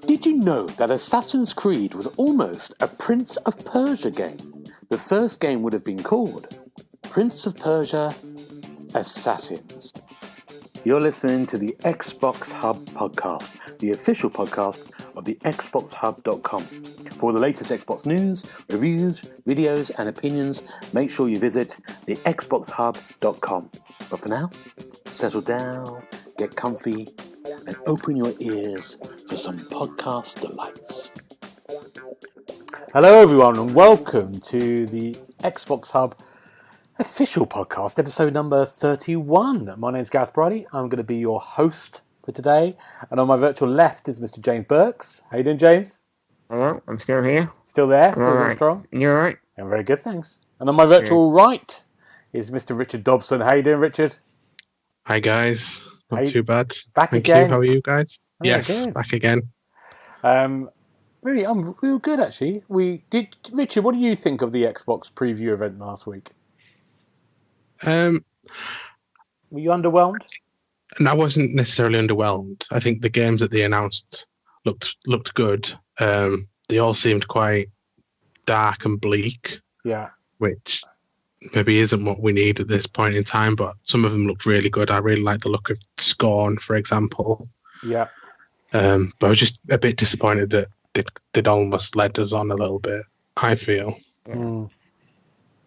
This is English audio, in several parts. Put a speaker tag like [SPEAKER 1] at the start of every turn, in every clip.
[SPEAKER 1] Did you know that Assassin's Creed was almost a Prince of Persia game? The first game would have been called Prince of Persia Assassins. You're listening to the Xbox Hub Podcast, the official podcast of the TheXboxHub.com. For the latest Xbox news, reviews, videos, and opinions, make sure you visit the TheXboxHub.com. But for now, settle down, get comfy, and open your ears for some podcast delights. Hello, everyone, and welcome to the Xbox Hub Official Podcast, episode number 31. My name's Gareth Bridie. I'm going to be your host for today, and on my virtual left is Mr. James Burks. How you doing, James?
[SPEAKER 2] Hello, I'm still here.
[SPEAKER 1] Still there?
[SPEAKER 2] I'm
[SPEAKER 1] Still
[SPEAKER 2] all
[SPEAKER 1] going
[SPEAKER 2] right.
[SPEAKER 1] strong?
[SPEAKER 2] You all right?
[SPEAKER 1] I'm very good, thanks. And on my virtual right is Mr. Richard Dobson. How you doing, Richard?
[SPEAKER 3] Hi, guys. Not too bad.
[SPEAKER 1] Back
[SPEAKER 3] Thank
[SPEAKER 1] again?
[SPEAKER 3] you. How are you guys?
[SPEAKER 1] Oh,
[SPEAKER 3] yes,
[SPEAKER 1] good.
[SPEAKER 3] back again.
[SPEAKER 1] Really, I'm real good, actually. Richard, what do you think of the Xbox preview event last week? Were you underwhelmed?
[SPEAKER 3] And I wasn't necessarily underwhelmed. I think the games that they announced looked good. They all seemed quite dark and bleak.
[SPEAKER 1] Yeah.
[SPEAKER 3] Which maybe isn't what we need at this point in time, but some of them looked really good. I really like the look of Scorn, for example.
[SPEAKER 1] Yeah.
[SPEAKER 3] But I was just a bit disappointed that they'd almost led us on a little bit, I feel.
[SPEAKER 1] Mm.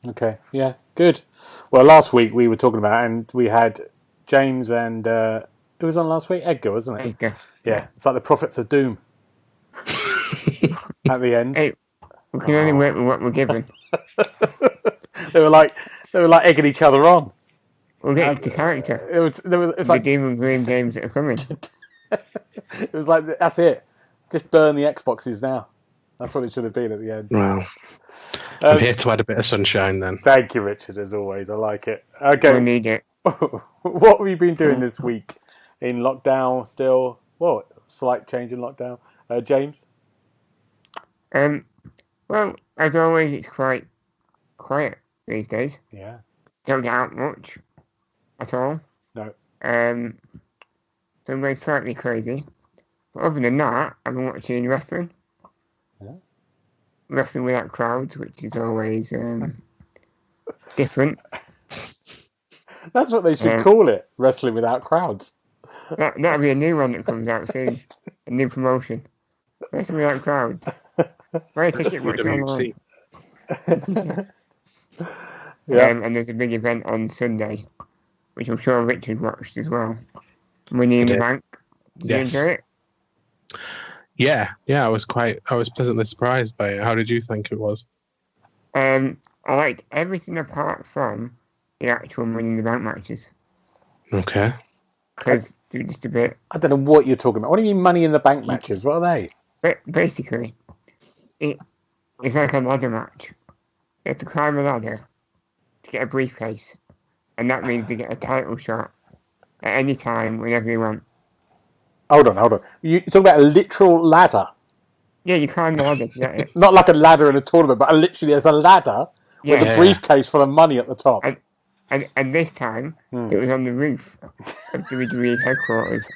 [SPEAKER 1] Okay, yeah, good. Well, last week we were talking about, and we had James and who was on last week? Edgar, wasn't it?
[SPEAKER 2] Edgar.
[SPEAKER 1] Yeah, it's like the Prophets of Doom at the end.
[SPEAKER 2] Hey, we can only work with what we're given.
[SPEAKER 1] They were like egging each other on.
[SPEAKER 2] We'll get into character.
[SPEAKER 1] It's
[SPEAKER 2] The
[SPEAKER 1] like
[SPEAKER 2] Demon Green games that are coming.
[SPEAKER 1] it was like that's it. Just burn the Xboxes now. That's what it should have been at the end.
[SPEAKER 3] Well, I'm here to add a bit of sunshine then.
[SPEAKER 1] Thank you, Richard, as always. I like it. Okay.
[SPEAKER 2] We need it.
[SPEAKER 1] What have you been doing this week? In lockdown still? Well, slight change in lockdown. James?
[SPEAKER 2] Well, as always, it's quite quiet these days.
[SPEAKER 1] Yeah.
[SPEAKER 2] Don't get out much at all.
[SPEAKER 1] No.
[SPEAKER 2] So I'm going slightly crazy. But other than that, I've been watching wrestling.
[SPEAKER 1] Yeah.
[SPEAKER 2] Wrestling without crowds, which is always different.
[SPEAKER 1] That's what they should call it. Wrestling without crowds.
[SPEAKER 2] That'll be a new one that comes out soon. A new promotion. Wrestling without crowds. Buy a ticket, watch it online.
[SPEAKER 1] Yeah.
[SPEAKER 2] And there's a big event on Sunday, which I'm sure Richard watched as well. Money in the Bank. Did you enjoy it?
[SPEAKER 3] Yeah, I was pleasantly surprised by it. How did you think it was?
[SPEAKER 2] I liked everything apart from the actual Money in the Bank matches.
[SPEAKER 3] Okay.
[SPEAKER 2] Because they're just a bit...
[SPEAKER 1] I don't know what you're talking about. What do you mean Money in the Bank matches? What are they?
[SPEAKER 2] But basically, it's like a ladder match. You have to climb a ladder to get a briefcase. And that means you get a title shot at any time, whenever you want.
[SPEAKER 1] Hold on. You're talking about a literal ladder?
[SPEAKER 2] Yeah, you climb the ladder to get it.
[SPEAKER 1] Not like a ladder in a tournament, but literally there's a ladder with a briefcase full of money at the top.
[SPEAKER 2] And this time, it was on the roof of WWE headquarters.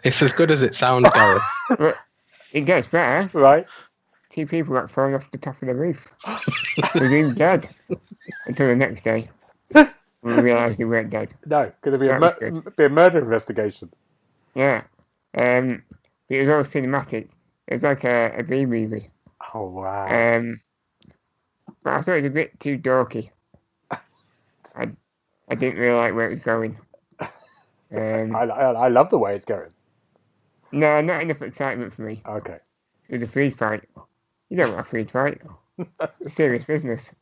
[SPEAKER 3] It's as good as it sounds, Gareth.
[SPEAKER 2] But it gets better.
[SPEAKER 1] Right.
[SPEAKER 2] 2 people got thrown off the top of the roof. Presumed dead. Until the next day. We realised they weren't dead.
[SPEAKER 1] No, because it'd be a murder investigation.
[SPEAKER 2] Yeah. But it was all cinematic. It was like a B movie.
[SPEAKER 1] Oh, wow.
[SPEAKER 2] But I thought it was a bit too dorky. I didn't really like where it was going.
[SPEAKER 1] I love the way it's going.
[SPEAKER 2] No, not enough excitement for me.
[SPEAKER 1] Okay.
[SPEAKER 2] It was a free fight. You don't want a free fight. It's serious business.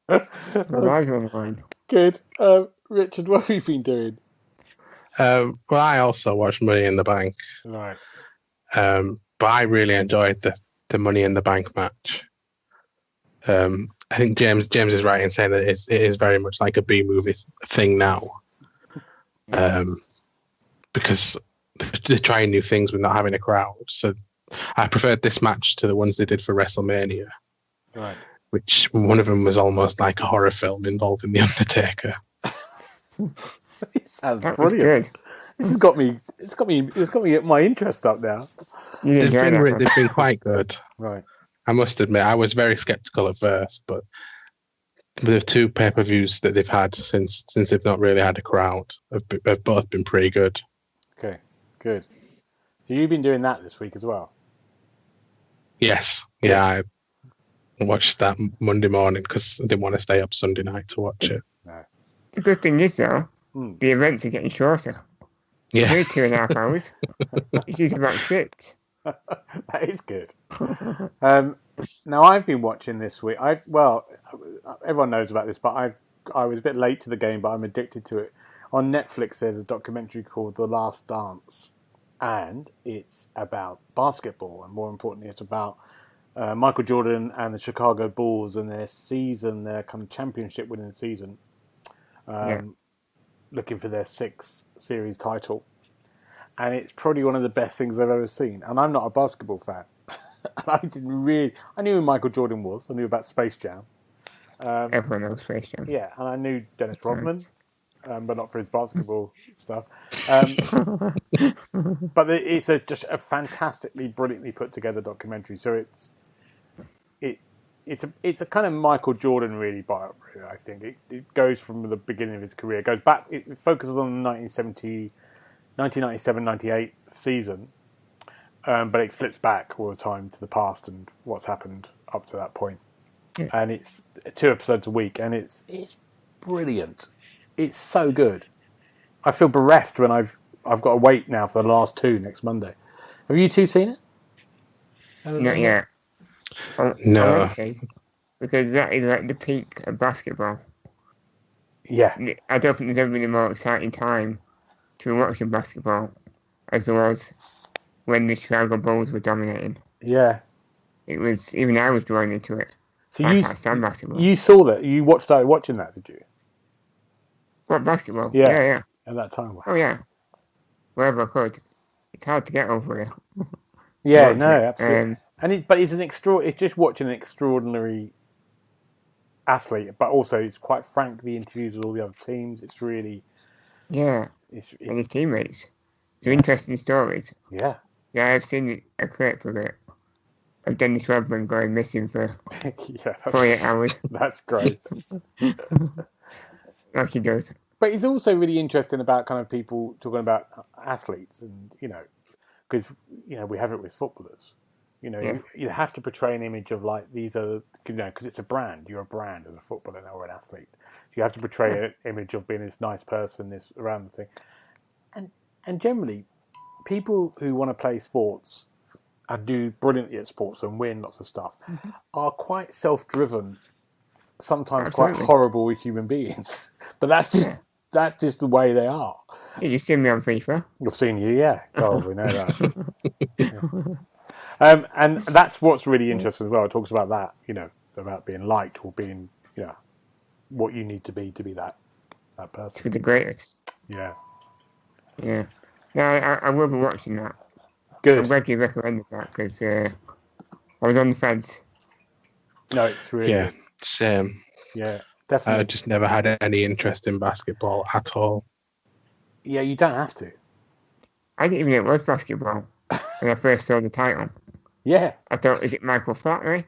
[SPEAKER 2] My lives are on the line.
[SPEAKER 1] Good. Richard, what have you been doing?
[SPEAKER 3] Well, I also watched Money in the Bank.
[SPEAKER 1] Right.
[SPEAKER 3] But I really enjoyed the Money in the Bank match. I think James is right in saying that it is very much like a B movie thing now. Because they're trying new things with not having a crowd. So I preferred this match to the ones they did for WrestleMania.
[SPEAKER 1] Right.
[SPEAKER 3] which one of them was almost like a horror film involving the Undertaker.
[SPEAKER 1] It sounds
[SPEAKER 2] That was
[SPEAKER 1] brilliant.
[SPEAKER 2] good.
[SPEAKER 1] This has got me. It's got me my interest up now.
[SPEAKER 2] You enjoyed that one.
[SPEAKER 3] They've been quite good.
[SPEAKER 1] Right.
[SPEAKER 3] I must admit, I was very skeptical at first, but the two pay-per-views that they've had since they've not really had a crowd have both been pretty good.
[SPEAKER 1] Okay. Good. So you've been doing that this week as well.
[SPEAKER 3] Yes, yeah, I watched that Monday morning because I didn't want to stay up Sunday night to watch it.
[SPEAKER 1] No.
[SPEAKER 2] The good thing is, though, the events are getting shorter.
[SPEAKER 3] Yeah,
[SPEAKER 2] It's only 2.5 hours. It's usually about 6.
[SPEAKER 1] That is good. Now I've been watching this week. Everyone knows about this, but I was a bit late to the game, but I'm addicted to it. On Netflix, there's a documentary called The Last Dance, and it's about basketball, and more importantly, it's about Michael Jordan and the Chicago Bulls and their season, their kind of championship-winning season, looking for their 6th series title. And it's probably one of the best things I've ever seen. And I'm not a basketball fan. I knew who Michael Jordan was. I knew about Space Jam.
[SPEAKER 2] Everyone knows Space Jam.
[SPEAKER 1] Yeah, and I knew Dennis Rodman, but not for his basketball stuff. But it's just a fantastically, brilliantly put together documentary. So it's a kind of Michael Jordan really biography. I think it goes from the beginning of his career. It goes back. It focuses on the 1997-98 season, but it flips back all the time to the past and what's happened up to that point. Yeah. And it's 2 episodes a week, and it's brilliant. It's so good. I feel bereft when I've got to wait now for the last 2 next Monday. Have you 2 seen it?
[SPEAKER 2] Not yet.
[SPEAKER 3] No.
[SPEAKER 2] Okay. Because that is like the peak of basketball.
[SPEAKER 1] Yeah.
[SPEAKER 2] I don't think there's ever been a more exciting time to be watching basketball as there was when the Chicago Bulls were dominating.
[SPEAKER 1] Yeah.
[SPEAKER 2] It was, even I was drawn into it.
[SPEAKER 1] So
[SPEAKER 2] I can't stand basketball.
[SPEAKER 1] You saw that? You started watching that, did you?
[SPEAKER 2] What, basketball?
[SPEAKER 1] Yeah.
[SPEAKER 2] Yeah.
[SPEAKER 1] At that time. Wow.
[SPEAKER 2] Oh, yeah. Wherever I could. It's hard to get over here.
[SPEAKER 1] Yeah, no, absolutely. But it's just watching an extraordinary athlete, but also it's quite frank, the interviews with all the other teams. It's really...
[SPEAKER 2] Yeah. And his teammates. Some interesting stories.
[SPEAKER 1] Yeah.
[SPEAKER 2] Yeah, I've seen a clip of it. Of Dennis Rodman going missing for 48 hours.
[SPEAKER 1] That's great.
[SPEAKER 2] Like he does.
[SPEAKER 1] But it's also really interesting about kind of people talking about athletes and, because, we have it with footballers. You have to portray an image of like, these are, because it's a brand. You're a brand as a footballer or an athlete. You have to portray an image of being this nice person, this around the thing. And generally, people who want to play sports and do brilliantly at sports and win lots of stuff are quite self-driven, sometimes quite horrible human beings. But that's just the way they are.
[SPEAKER 2] Yeah, you've seen me on FIFA.
[SPEAKER 1] You've seen you, yeah. God, we know that. And that's what's really interesting as well. It talks about that, about being liked or being, what you need to be that person.
[SPEAKER 2] To be the greatest.
[SPEAKER 1] Yeah.
[SPEAKER 2] Yeah. No, I will be watching that.
[SPEAKER 1] Good.
[SPEAKER 2] I'm glad you recommended that because I was on the fence.
[SPEAKER 1] No, it's really...
[SPEAKER 3] Yeah, same.
[SPEAKER 1] Yeah, definitely.
[SPEAKER 3] I just never had any interest in basketball at all.
[SPEAKER 1] Yeah, you don't have to.
[SPEAKER 2] I didn't even know it was basketball when I first saw the title.
[SPEAKER 1] Yeah.
[SPEAKER 2] I thought, is it Michael Flatley?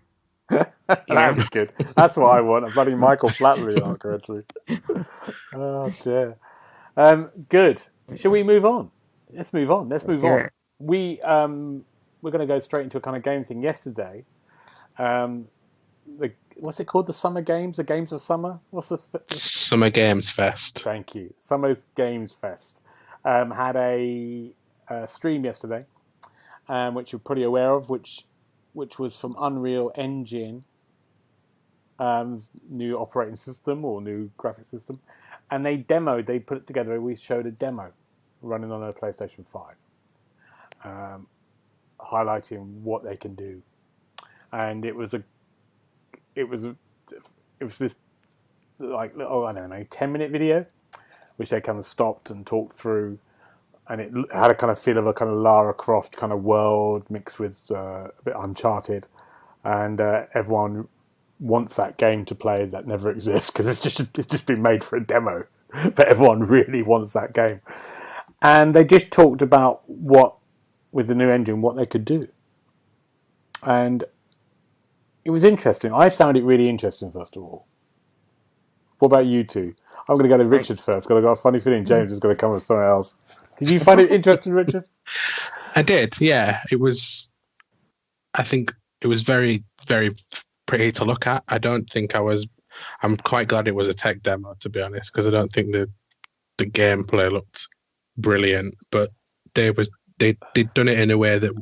[SPEAKER 1] That'd be good. That's what I want. A bloody Michael Flatley arc, actually. Oh, dear. Good. Shall we move on? Let's move on. Let's move on. We're going to go straight into a kind of game thing. Yesterday, what's it called? The Summer Games? The Games of Summer? What's the...
[SPEAKER 3] Summer Games Fest.
[SPEAKER 1] Thank you. Summer Games Fest. Had a stream yesterday, which you're pretty aware of, which was from Unreal Engine, new operating system or new graphic system. And they put it together. We showed a demo running on a PlayStation 5, highlighting what they can do. And it was this like, I don't know, 10-minute video, which they kind of stopped and talked through. And it had a kind of feel of a kind of Lara Croft kind of world mixed with a bit Uncharted. And everyone wants that game to play that never exists because it's just been made for a demo, but everyone really wants that game. And they just talked about with the new engine, what they could do. And it was interesting. I found it really interesting, first of all. What about you two? I'm going to go to Richard first, because I've got a funny feeling James is going to come with something else. Did you find it interesting, Richard?
[SPEAKER 3] I did, yeah. I think it was very, very pretty to look at. I'm quite glad it was a tech demo, to be honest, because I don't think the gameplay looked brilliant, but they'd done it in a way that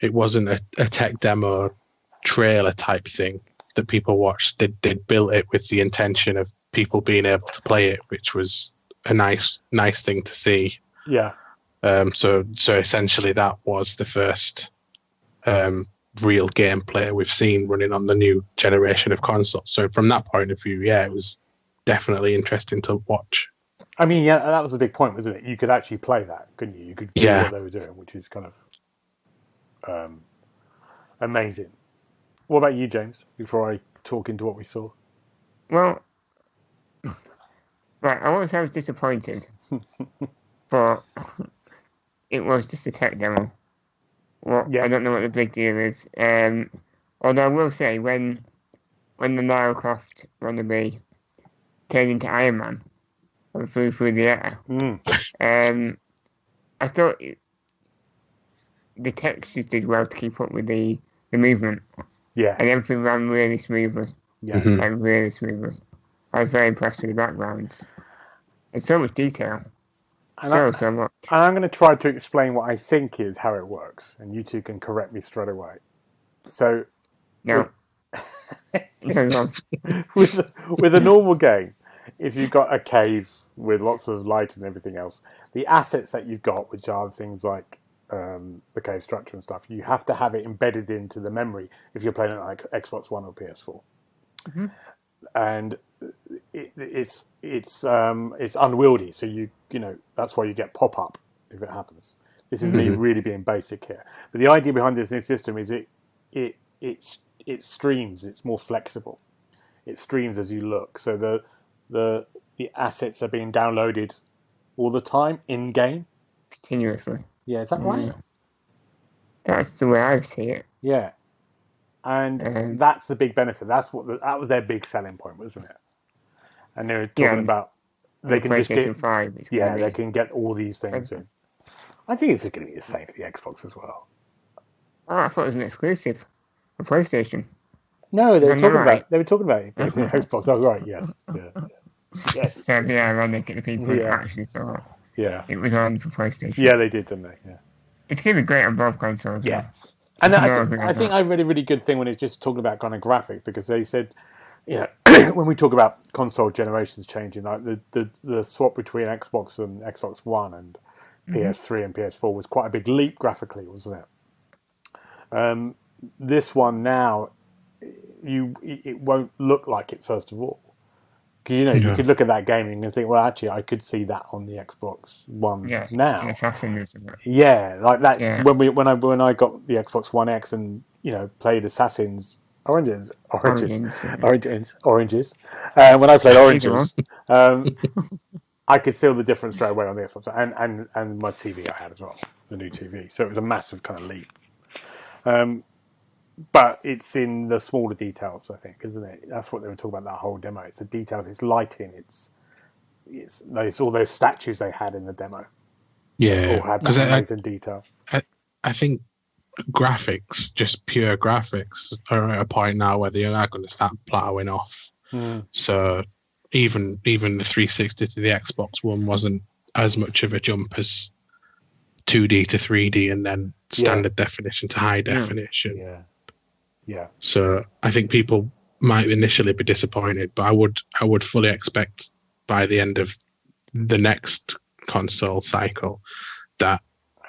[SPEAKER 3] it wasn't a tech demo trailer type thing that people watched. They'd built it with the intention of people being able to play it, which was a nice thing to see.
[SPEAKER 1] Yeah.
[SPEAKER 3] So essentially that was the first real gameplay we've seen running on the new generation of consoles. So from that point of view, yeah, it was definitely interesting to watch.
[SPEAKER 1] I mean, yeah, that was the big point, wasn't it? You could actually play that, couldn't you? You could do what they were doing, which is kind of amazing. What about you, James, before I talk into what we saw?
[SPEAKER 2] Well, right, I won't say I was disappointed, but it was just a tech demo. Well, yeah. I don't know what the big deal is. Although I will say, when the Lara Croft wannabe turned into Iron Man and flew through the air, I thought the textures did well to keep up with the movement.
[SPEAKER 1] Yeah.
[SPEAKER 2] And everything ran really smoothly.
[SPEAKER 1] Yeah.
[SPEAKER 2] And really smoothly. I was very impressed with the backgrounds. And so much detail. So much.
[SPEAKER 1] And I'm going to try to explain what I think is how it works, and you two can correct me straight away. So,
[SPEAKER 2] no.
[SPEAKER 1] with a normal game, if you've got a cave with lots of light and everything else, the assets that you've got, which are things like the cave structure and stuff, you have to have it embedded into the memory if you're playing it like Xbox One or PS4. Mm-hmm. And it's unwieldy, so you know that's why you get pop up if it happens. This is me really being basic here, but the idea behind this new system is it streams. It's more flexible. It streams as you look, so the assets are being downloaded all the time in game,
[SPEAKER 2] continuously.
[SPEAKER 1] Yeah, is that right?
[SPEAKER 2] That's the way I see it.
[SPEAKER 1] Yeah, and that's the big benefit. That was their big selling point, wasn't it? And they were talking about they can just get
[SPEAKER 2] 5.
[SPEAKER 1] They can get all these things in. I think it's going to be the same for the Xbox as well.
[SPEAKER 2] Oh, I thought it was an exclusive for PlayStation.
[SPEAKER 1] No, they were talking about it. The Xbox. Oh, right, yes, yes.
[SPEAKER 2] So ironic that the people actually thought it was on for PlayStation.
[SPEAKER 1] Yeah, they did, didn't they? Yeah.
[SPEAKER 2] It's going to be great on both consoles.
[SPEAKER 1] Yeah. And I think I read a really good thing when it's just talking about kind of graphics, because they said, when we talk about console generations changing, like the swap between Xbox and Xbox One and PS3 and PS4 was quite a big leap graphically, wasn't it? This one now, it won't look like it, first of all. Because, you could look at that game and you think, well, actually, I could see that on the Xbox One now.
[SPEAKER 2] Assassins.
[SPEAKER 1] Yeah, like that. Yeah. When I got the Xbox One X and played Assassins Oranges. When I played Oranges, I could see all the difference straight away on the Xbox and my TV I had as well, the new TV. So it was a massive kind of leap. But it's in the smaller details, I think, isn't it? That's what they were talking about, that whole demo. It's the details, it's lighting, it's all those statues they had in the demo.
[SPEAKER 3] Yeah.
[SPEAKER 1] All had that amazing detail.
[SPEAKER 3] I think graphics, just pure graphics, are at a point now where they are going to start plateauing off. So even the 360 to the Xbox One wasn't as much of a jump as 2D to 3D and then standard definition to high definition. Yeah. So I think people might initially be disappointed, but I would fully expect by the end of the next console cycle that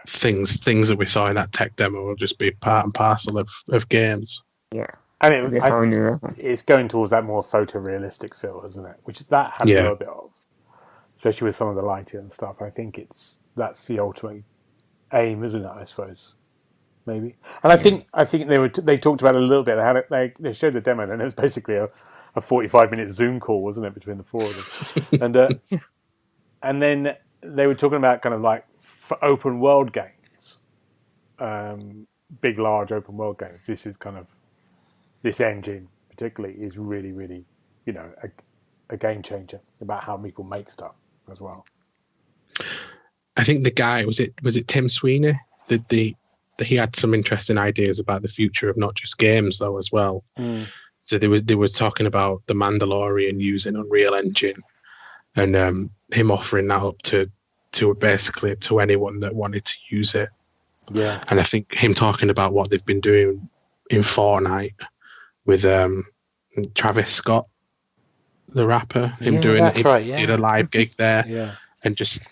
[SPEAKER 3] things that we saw in that tech demo will just be part and parcel of games.
[SPEAKER 2] Yeah.
[SPEAKER 1] And it's going towards that more photorealistic feel, isn't it? Which that had a little bit of, especially with some of the lighting and stuff. I think that's the ultimate aim, isn't it? I suppose. maybe. And I think they talked about it a little bit. They showed the demo, and it was basically a 45-minute Zoom call, wasn't it, between the four of them? And then they were talking about kind of like for open world games, big, large open world games. This is kind of this engine particularly is really, really, a game changer about how people make stuff as well.
[SPEAKER 3] I think the guy was it Tim Sweeney? He had some interesting ideas about the future of not just games though as well. So they were talking about the Mandalorian using Unreal Engine, and him offering that up to basically to anyone that wanted to use it.
[SPEAKER 1] Yeah,
[SPEAKER 3] and I think him talking about what they've been doing in Fortnite with Travis Scott, the rapper, he did a live gig there, and just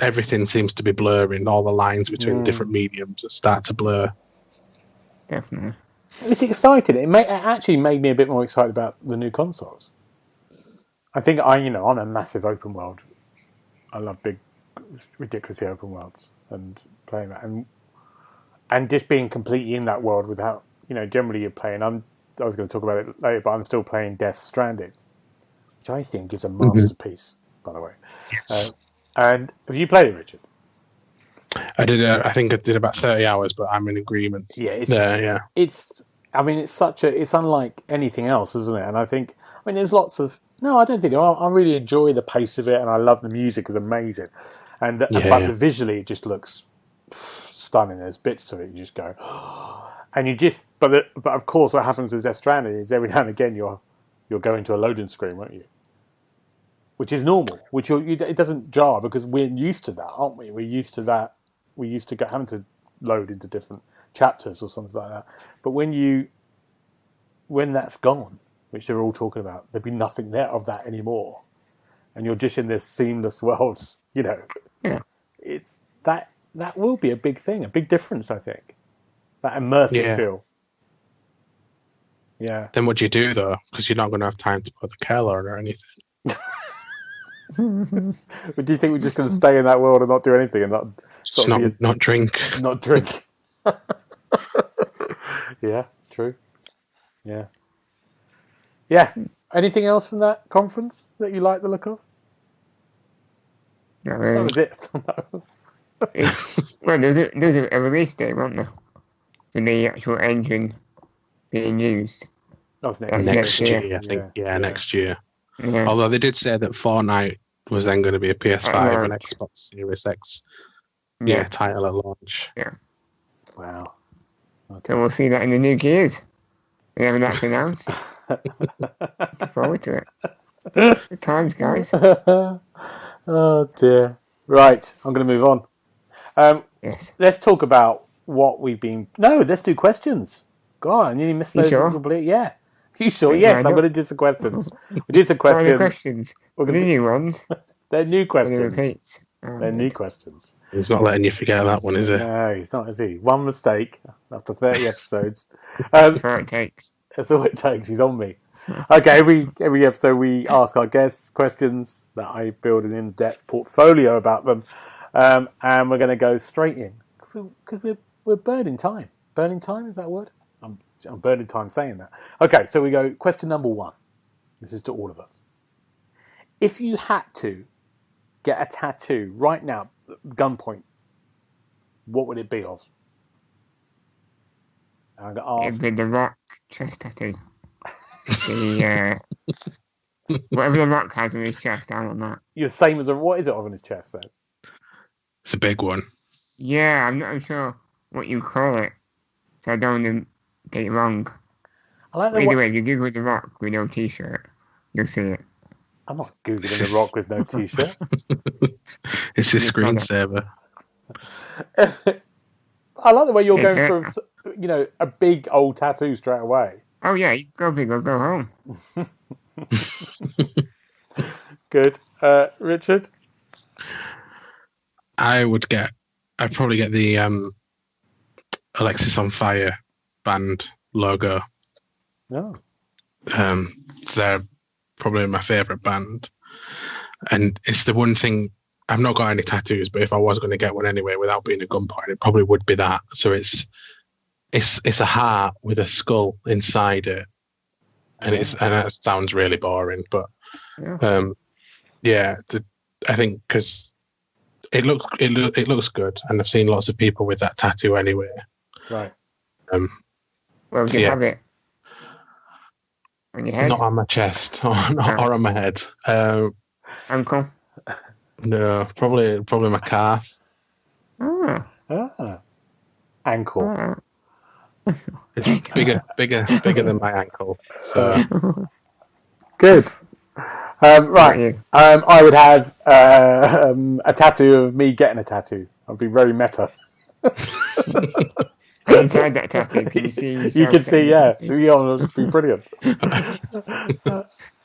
[SPEAKER 3] everything seems to be blurring. All the lines between different mediums start to blur.
[SPEAKER 2] Definitely.
[SPEAKER 1] It's exciting. It actually made me a bit more excited about the new consoles. I think I'm a massive open world. I love big, ridiculously open worlds and playing that, and just being completely in that world without, generally you're playing. I was going to talk about it later, but I'm still playing Death Stranding, which I think is a masterpiece, by the way.
[SPEAKER 3] Yes.
[SPEAKER 1] And have you played it, Richard?
[SPEAKER 3] I did. I think I did about 30 hours, but I'm in agreement.
[SPEAKER 1] Yeah,
[SPEAKER 3] It's
[SPEAKER 1] it's unlike anything else, isn't it? And I think, there's lots of. No, I don't think. I really enjoy the pace of it, and I love the music; it's amazing. But visually, it just looks stunning. There's bits of it you just go, and you just. But of course, what happens with Death Stranding is every now and again you're going to a loading screen, won't you? Which is normal. It doesn't jar because we're used to that, aren't we? We're used to that. We're used to having to load into different chapters or something like that. But when that's gone, which they're all talking about, there'd be nothing there of that anymore, and you're just in this seamless worlds. It's that will be a big thing, a big difference. I think that immersive feel. Yeah.
[SPEAKER 3] Then what do you do though? Because you're not going to have time to put the kettle on or anything.
[SPEAKER 1] But do you think we're just going to stay in that world and not do anything and
[SPEAKER 3] not drink?
[SPEAKER 1] Not drink. Yeah, it's true. Yeah. Yeah. Anything else from that conference that you like the look of?
[SPEAKER 2] That
[SPEAKER 1] was it.
[SPEAKER 2] Well, there's a release date, wasn't there? For the actual engine being used.
[SPEAKER 1] That's
[SPEAKER 3] next year, I think. Yeah, next year.
[SPEAKER 2] Yeah.
[SPEAKER 3] Although they did say that Fortnite was then going to be a PS5 and Xbox Series X title at launch.
[SPEAKER 2] Yeah.
[SPEAKER 1] Wow.
[SPEAKER 2] Okay. So we'll see that in the new Gears. Whenever that's announced. Look forward to it. Good times, guys.
[SPEAKER 1] Oh, dear. Right, I'm going to move on.
[SPEAKER 2] Yes.
[SPEAKER 1] Let's talk about what we've been... No, let's do questions. God, I nearly missed those.
[SPEAKER 2] Sure?
[SPEAKER 1] Completely. Yeah. You sure? Yes, I'm going to do some questions. We do some questions.
[SPEAKER 2] We're going to do new ones.
[SPEAKER 1] They're new questions.
[SPEAKER 2] They're
[SPEAKER 1] new questions.
[SPEAKER 3] He's not letting you forget that one, is it?
[SPEAKER 1] No, he's not, is he? One mistake after 30 episodes.
[SPEAKER 2] That's all it takes.
[SPEAKER 1] That's all it takes. He's on me. Okay, every episode we ask our guests questions that I build an in-depth portfolio about them, and we're going to go straight in because we're burning time. Burning time, is that a word? I'm burning time saying that. Okay, so we go question number 1. This is to all of us. If you had to get a tattoo right now, gunpoint, what would it be of? I'm going to ask.
[SPEAKER 2] It'd be the Rock chest tattoo. Whatever the Rock has on his chest, I want that.
[SPEAKER 1] You're the same as what is it on his chest then?
[SPEAKER 3] It's a big one.
[SPEAKER 2] Yeah, I'm not sure what you call it, so I don't want to get it wrong.
[SPEAKER 1] I like
[SPEAKER 2] Either way, if you Google the Rock with no t-shirt, you'll see it.
[SPEAKER 1] I'm not Googling the Rock with no t-shirt.
[SPEAKER 3] It's a screensaver.
[SPEAKER 1] I like the way you're going for, a big old tattoo straight away.
[SPEAKER 2] Oh yeah, you go big or go home.
[SPEAKER 1] Good. Richard?
[SPEAKER 3] I'd probably get the Alexis on Fire band logo.
[SPEAKER 1] Oh.
[SPEAKER 3] They're probably my favourite band. And it's the one thing I've not got any tattoos, but if I was going to get one anyway, without being a gun point, it probably would be that. So it's a heart with a skull inside it, and it sounds really boring, but I think because it looks good, and I've seen lots of people with that tattoo anyway.
[SPEAKER 1] Right.
[SPEAKER 2] Well, do you have it on your head?
[SPEAKER 3] Not on my chest or on my head.
[SPEAKER 2] Ankle?
[SPEAKER 3] No, probably my calf.
[SPEAKER 1] Ankle.
[SPEAKER 3] It's bigger than my ankle. So
[SPEAKER 1] good. Right. I would have a tattoo of me getting a tattoo. I'd be very meta.
[SPEAKER 2] Inside that tattoo, can you see?
[SPEAKER 1] You can see, yeah. It would be brilliant.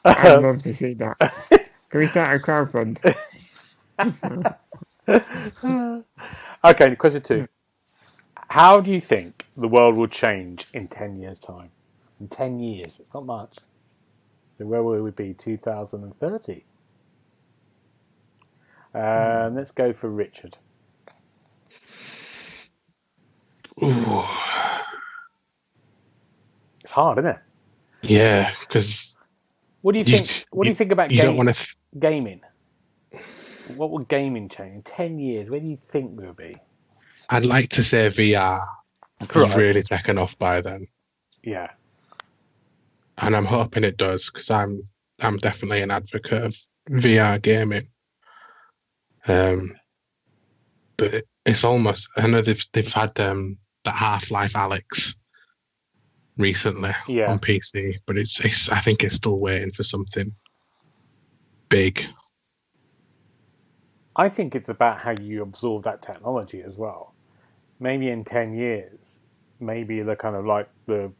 [SPEAKER 2] I'd love to see that. Can we start a crowdfund?
[SPEAKER 1] Okay, question 2. How do you think the world will change in 10 years' time? In 10 years, it's not much. So where will we be? 2030. Let's go for Richard.
[SPEAKER 3] Ooh.
[SPEAKER 1] It's hard, isn't it?
[SPEAKER 3] Yeah, because
[SPEAKER 1] what do you think? What do you think about gaming? What will gaming change in 10 years? Where do you think we'll be?
[SPEAKER 3] I'd like to say VR has really taken off by then.
[SPEAKER 1] Yeah,
[SPEAKER 3] and I'm hoping it does, because I'm definitely an advocate of VR gaming. But it's almost, I know they've had the Half-Life Alyx recently on PC, but it's I think it's still waiting for something big.
[SPEAKER 1] I think it's about how you absorb that technology as well. Maybe in 10 years, maybe the kind of like the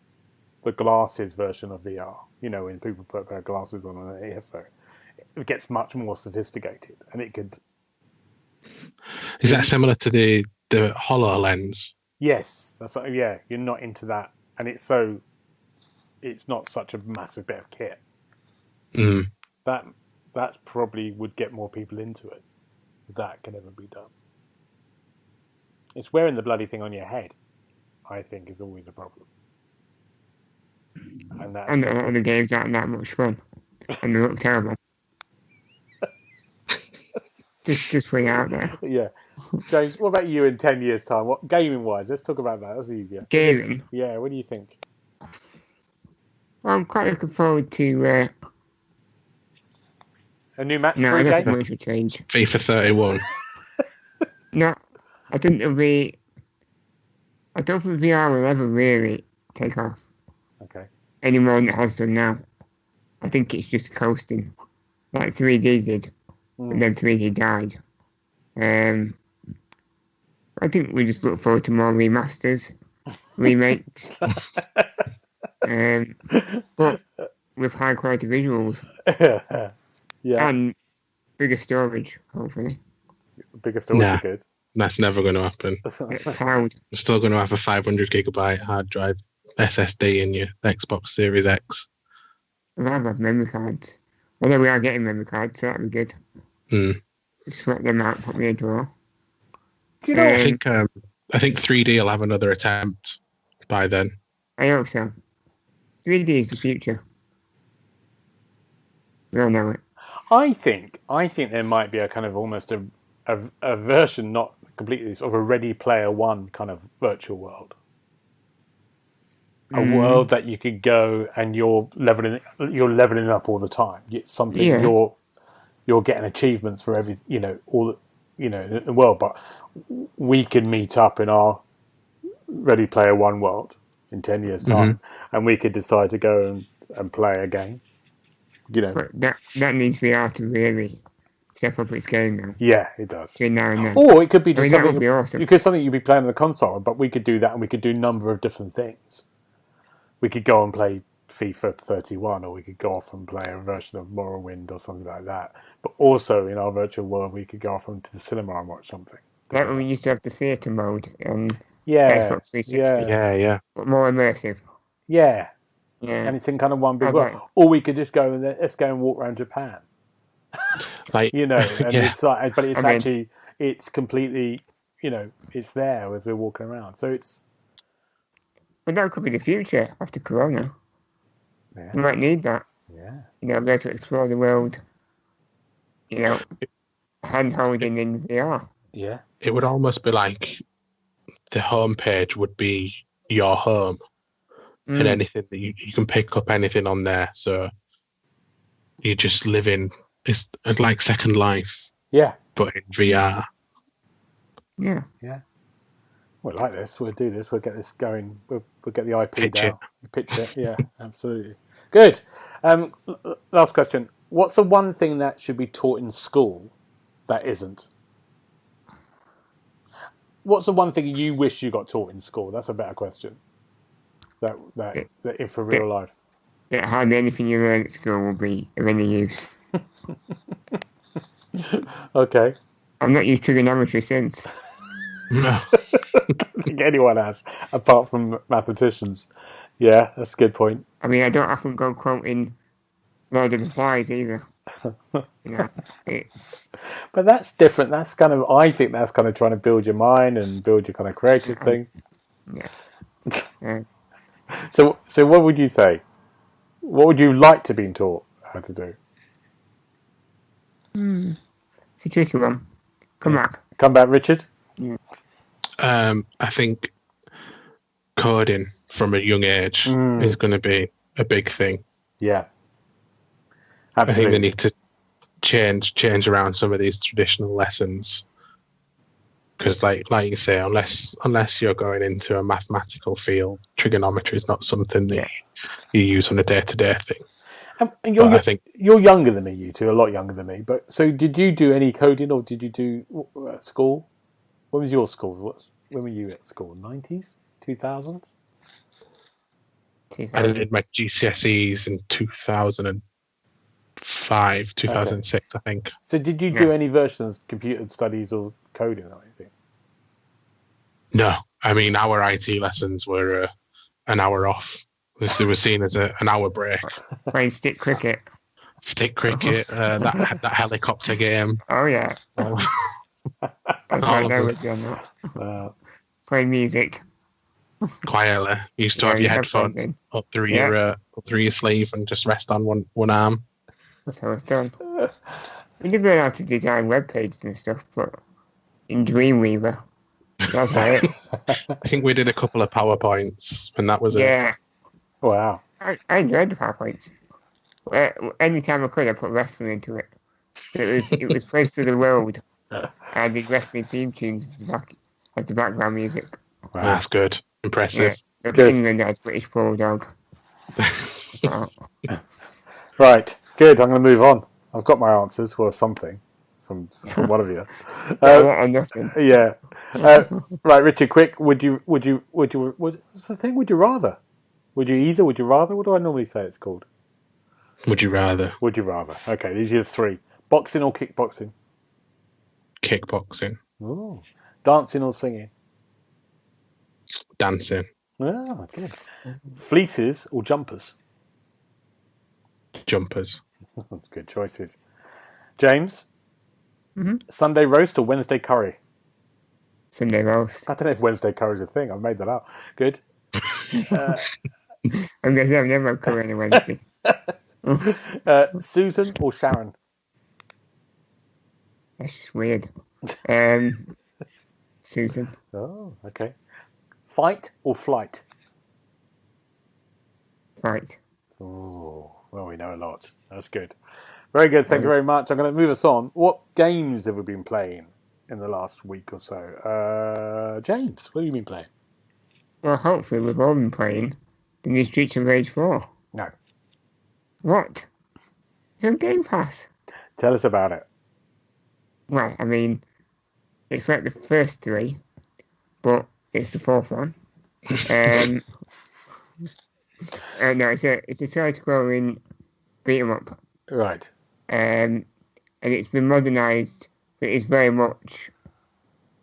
[SPEAKER 1] glasses version of VR. You know, when people put their glasses on an earphone, it gets much more sophisticated, and it could.
[SPEAKER 3] Is that similar to the HoloLens?
[SPEAKER 1] Yes, that's like, yeah. You're not into that, and it's not such a massive bit of kit. That probably would get more people into it. If that can ever be done. It's wearing the bloody thing on your head, I think, is always a problem. And
[SPEAKER 2] the games aren't that much fun, and they look terrible. just way out there.
[SPEAKER 1] Yeah, James. What about you in 10 years' time? What gaming wise? Let's talk about that. That's easier.
[SPEAKER 2] Gaming.
[SPEAKER 1] Yeah. What do you think?
[SPEAKER 2] Well, I'm quite looking forward to
[SPEAKER 1] a new match.
[SPEAKER 2] No, I don't think much will change.
[SPEAKER 3] FIFA 31.
[SPEAKER 2] No, I don't think VR will ever really take off.
[SPEAKER 1] Okay.
[SPEAKER 2] Any more than it has done now. I think it's just coasting, like 3D did, and then 3D died. I think we just look forward to more remasters, remakes, but with high quality visuals.
[SPEAKER 1] Yeah.
[SPEAKER 2] And bigger storage, hopefully.
[SPEAKER 1] Bigger storage would be good.
[SPEAKER 3] That's never going to happen.
[SPEAKER 2] Cloud.
[SPEAKER 3] You're still going to have a 500 gigabyte hard drive SSD in your Xbox Series X.
[SPEAKER 2] I'd rather have memory cards. Although we are getting memory cards, so that'd be good. Just swap them out, put me in a drawer.
[SPEAKER 1] Do you know?
[SPEAKER 3] I think 3D will have another attempt by then.
[SPEAKER 2] I hope so. 3D is the future. We all know it.
[SPEAKER 1] I think there might be a kind of almost a version, not completely, sort of a Ready Player One kind of virtual world. A world that you could go and you're leveling up all the time. It's something you're getting achievements for every all in the world. But we could meet up in our Ready Player One world in 10 years' time, and we could decide to go and play a game.
[SPEAKER 2] But that needs VR to really step up its game now.
[SPEAKER 1] Yeah, it does.
[SPEAKER 2] Between now and then.
[SPEAKER 1] Or it could be just
[SPEAKER 2] that would be awesome.
[SPEAKER 1] Something you'd be playing on the console, but we could do that, and we could do a number of different things. We could go and play FIFA 31, or we could go off and play a version of Morrowind or something like that. But also in our virtual world, we could go off into the cinema and watch something.
[SPEAKER 2] Like when we used to have the theatre mode on
[SPEAKER 1] Xbox
[SPEAKER 2] 360.
[SPEAKER 3] Yeah.
[SPEAKER 2] But more immersive.
[SPEAKER 1] Yeah. And it's in kind of one big world. Or we could just go and let's go and walk around Japan.
[SPEAKER 3] Like,
[SPEAKER 1] and
[SPEAKER 3] yeah.
[SPEAKER 1] it's like, but it's
[SPEAKER 2] I mean-
[SPEAKER 1] actually, it's completely, it's there as we're walking around. So it's,
[SPEAKER 2] But that could be the future after Corona.
[SPEAKER 1] yeah,
[SPEAKER 2] We might need that.
[SPEAKER 1] yeah,
[SPEAKER 2] Be able to explore the world. Hand holding in VR.
[SPEAKER 1] yeah,
[SPEAKER 3] It would almost be like the homepage would be your home, and anything that you can pick up anything on there. So you just live in it's like Second Life,
[SPEAKER 1] yeah,
[SPEAKER 3] but in VR.
[SPEAKER 2] Yeah.
[SPEAKER 1] yeah. We'll like this. We'll do this. We'll get this going. We'll get the IP
[SPEAKER 3] Pitch
[SPEAKER 1] down. Pitch it. Yeah, absolutely. Good. Last question. What's the one thing that should be taught in school that isn't? What's the one thing you wish you got taught in school? That's a better question. That if for real life.
[SPEAKER 2] That hardly anything you learn at school will be of any use.
[SPEAKER 1] Okay.
[SPEAKER 2] I'm not used trigonometry since.
[SPEAKER 3] No.
[SPEAKER 1] I don't think anyone has, apart from mathematicians. Yeah, that's a good point.
[SPEAKER 2] I mean, I don't often go quoting Lord of the Flies either. It's
[SPEAKER 1] But that's different. That's kind of, I think that's kind of trying to build your mind and build your kind of creative things.
[SPEAKER 2] yeah.
[SPEAKER 1] So what would you say? What would you like to be taught how to do?
[SPEAKER 2] It's a tricky one. Come back.
[SPEAKER 1] Come back, Richard.
[SPEAKER 3] I think coding from a young age is going to be a big thing.
[SPEAKER 1] Yeah.
[SPEAKER 3] I think
[SPEAKER 1] Absolutely.
[SPEAKER 3] they need to change around some of these traditional lessons, because, like you say, unless you're going into a mathematical field, trigonometry is not something that you use on a day-to-day thing.
[SPEAKER 1] And
[SPEAKER 3] I think
[SPEAKER 1] you're younger than me, you two, a lot younger than me. But so, did you do any coding, or did you do school? When was your school? When were you at school? 90s, 2000s?
[SPEAKER 3] I did my GCSEs in 2005, 2006, I think.
[SPEAKER 1] So did you do any versions of computer studies or coding or anything?
[SPEAKER 3] No, I mean, our IT lessons were an hour off. They were seen as an hour break.
[SPEAKER 2] Playing stick cricket.
[SPEAKER 3] Stick cricket, that helicopter game.
[SPEAKER 2] Oh, yeah. That's right there with you on that. Play music.
[SPEAKER 3] Quietly. You used to have your headphones up through your sleeve and just rest on one arm.
[SPEAKER 2] That's how it's done. We did learn how to design web pages and stuff, but in Dreamweaver. That's about it.
[SPEAKER 3] I think we did a couple of PowerPoints, and that was it.
[SPEAKER 2] Yeah.
[SPEAKER 1] Wow.
[SPEAKER 2] I enjoyed the PowerPoints. Anytime I could, I put wrestling into it. It was Place to the World. I did wrestling theme tunes as the background music.
[SPEAKER 1] Wow.
[SPEAKER 3] That's good. Impressive.
[SPEAKER 2] Yeah. So England had British Bulldog.
[SPEAKER 1] Right. Good. I'm going to move on. I've got my answers for something from one of you.
[SPEAKER 2] Or nothing.
[SPEAKER 1] Yeah. Right, Richard. Quick. What's the thing? Would you rather? Would you either? Would you rather? What do I normally say it's called?
[SPEAKER 3] Would you rather?
[SPEAKER 1] Would you rather? Okay, these are the three: boxing or kickboxing.
[SPEAKER 3] Kickboxing.
[SPEAKER 1] Ooh. Dancing or singing.
[SPEAKER 3] Dancing.
[SPEAKER 1] Ah, good. Fleeces or jumpers.
[SPEAKER 3] Jumpers.
[SPEAKER 1] That's good choices. James.
[SPEAKER 2] Mm-hmm.
[SPEAKER 1] Sunday roast or Wednesday curry.
[SPEAKER 2] Sunday roast.
[SPEAKER 1] I don't know if Wednesday curry is a thing. I've made that up. Good.
[SPEAKER 2] I'm going to say I've never had curry on a Wednesday.
[SPEAKER 1] Susan or Sharon.
[SPEAKER 2] That's just weird. Susan.
[SPEAKER 1] Oh, okay. Fight or flight.
[SPEAKER 2] Fight.
[SPEAKER 1] Oh, well, we know a lot. That's good. Very good. Thank you very much. I'm going to move us on. What games have we been playing in the last week or so? James, what have you been playing?
[SPEAKER 2] Well, hopefully we've all been playing the new Streets of Rage 4.
[SPEAKER 1] No.
[SPEAKER 2] What? It's on Game Pass.
[SPEAKER 1] Tell us about it.
[SPEAKER 2] Well, I mean, it's like the first three, but it's the fourth one. No, it's a side-scrolling beat-em-up.
[SPEAKER 1] Right.
[SPEAKER 2] And it's been modernised, but it's very much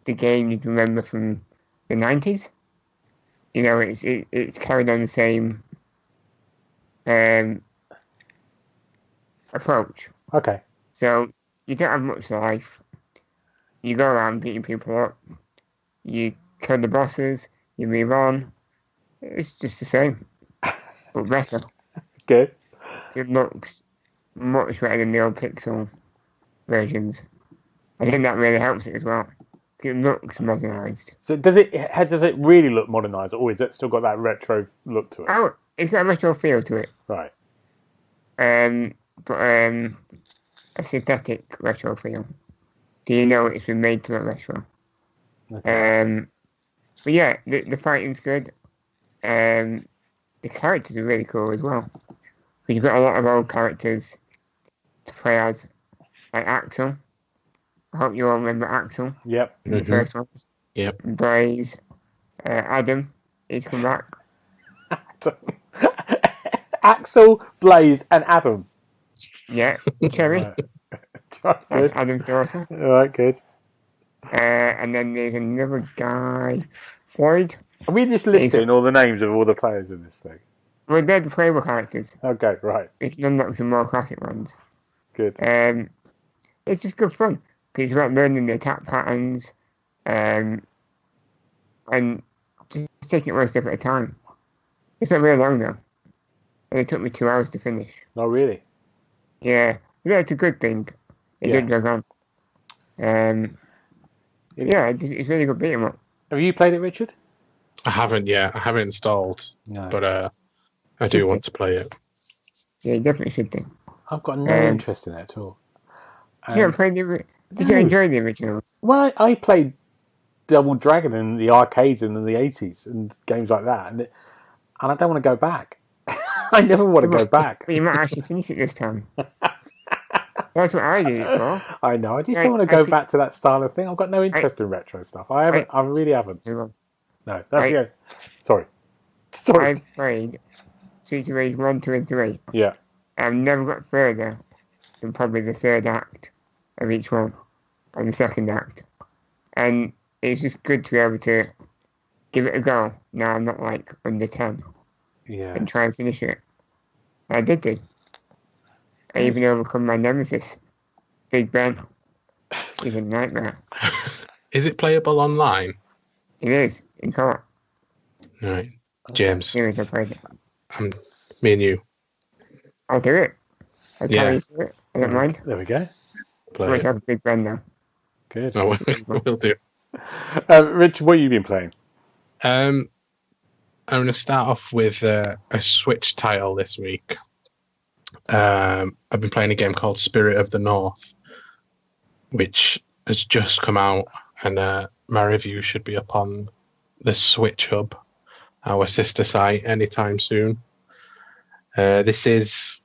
[SPEAKER 2] the game you'd remember from the 90s. You know, it's carried on the same approach.
[SPEAKER 1] Okay.
[SPEAKER 2] So you don't have much life. You go around beating people up. You kill the bosses. You move on. It's just the same, but better.
[SPEAKER 1] Good.
[SPEAKER 2] It looks much better than the old pixel versions. I think that really helps it as well. It looks modernised.
[SPEAKER 1] So does it really look modernised, or is it still got that retro look to it?
[SPEAKER 2] Oh, it's got a retro feel to it.
[SPEAKER 1] Right.
[SPEAKER 2] But a synthetic retro feel. So you know it's been made to look retro.
[SPEAKER 1] Okay.
[SPEAKER 2] But yeah, the fighting's good. The characters are really cool as well. Because you've got a lot of old characters to play as, like Axel. I hope you all remember Axel.
[SPEAKER 1] Yep.
[SPEAKER 2] The first one.
[SPEAKER 3] Yep.
[SPEAKER 2] Blaze. Adam. He's come back.
[SPEAKER 1] Axel, Blaze, and Adam.
[SPEAKER 2] Yeah. Cherry.
[SPEAKER 1] Right.
[SPEAKER 2] That's Adam's daughter.
[SPEAKER 1] All right, good.
[SPEAKER 2] And then there's another guy, Floyd.
[SPEAKER 1] Are we just listing all the names of all the players in this thing?
[SPEAKER 2] Well, they're the playable characters.
[SPEAKER 1] Okay, right.
[SPEAKER 2] We can unlock some more classic ones.
[SPEAKER 1] Good.
[SPEAKER 2] It's just good fun. Because it's about learning the attack patterns. And just taking it one step at a time. It's not very long though. And it took me 2 hours to finish.
[SPEAKER 1] Oh, really?
[SPEAKER 2] Yeah. Yeah, it's a good thing. It did drag on. Yeah, it's really good beat 'em up.
[SPEAKER 1] Have you played it, Richard?
[SPEAKER 3] I haven't yet. I haven't installed, but I do want to play it.
[SPEAKER 2] Yeah, you definitely should do.
[SPEAKER 1] I've got no interest in it at all.
[SPEAKER 2] Did you enjoy the original?
[SPEAKER 1] Well, I played Double Dragon in the arcades in the 80s and games like that, and I don't want to go back. I never want to go back.
[SPEAKER 2] But you might actually finish it this time. That's what I did it for.
[SPEAKER 1] I know. I just don't want to go back to that style of thing. I've got no interest in retro stuff. I really haven't. No, that's the end. Sorry.
[SPEAKER 2] I've played Streets of Rage 1, 2, and 3.
[SPEAKER 1] Yeah.
[SPEAKER 2] I've never got further than probably the third act of each one, and the second act. And it's just good to be able to give it a go. Now I'm not like under 10.
[SPEAKER 1] Yeah.
[SPEAKER 2] And try and finish it. I did do. I even overcome my nemesis, Big Ben. He's a nightmare.
[SPEAKER 3] Is it playable online?
[SPEAKER 2] It is, in co-op.
[SPEAKER 3] Right. James.
[SPEAKER 2] Here I played it.
[SPEAKER 3] Me and you.
[SPEAKER 2] I'll do it. I'll tell you through it. I don't mind.
[SPEAKER 1] There we go.
[SPEAKER 2] I have a Big Ben now.
[SPEAKER 1] Good.
[SPEAKER 3] Oh, we'll do.
[SPEAKER 1] Richard, what have you been playing?
[SPEAKER 3] I'm going to start off with a Switch title this week. I've been playing a game called Spirit of the North, which has just come out, and my review should be up on the Switch Hub, our sister site, anytime soon. It's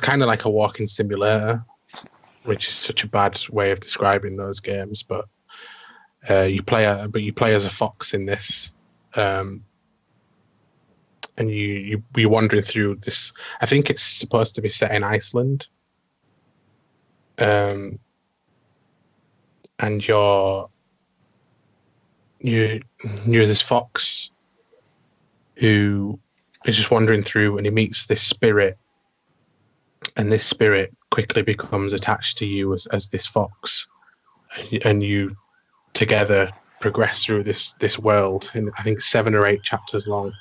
[SPEAKER 3] kind of like a walking simulator, which is such a bad way of describing those games, but you play as a fox in this. And you're wandering through this. I think it's supposed to be set in Iceland. And you're this fox who is just wandering through, and he meets this spirit, and this spirit quickly becomes attached to you as this fox, and you together progress through this world. And I think 7 or 8 chapters long.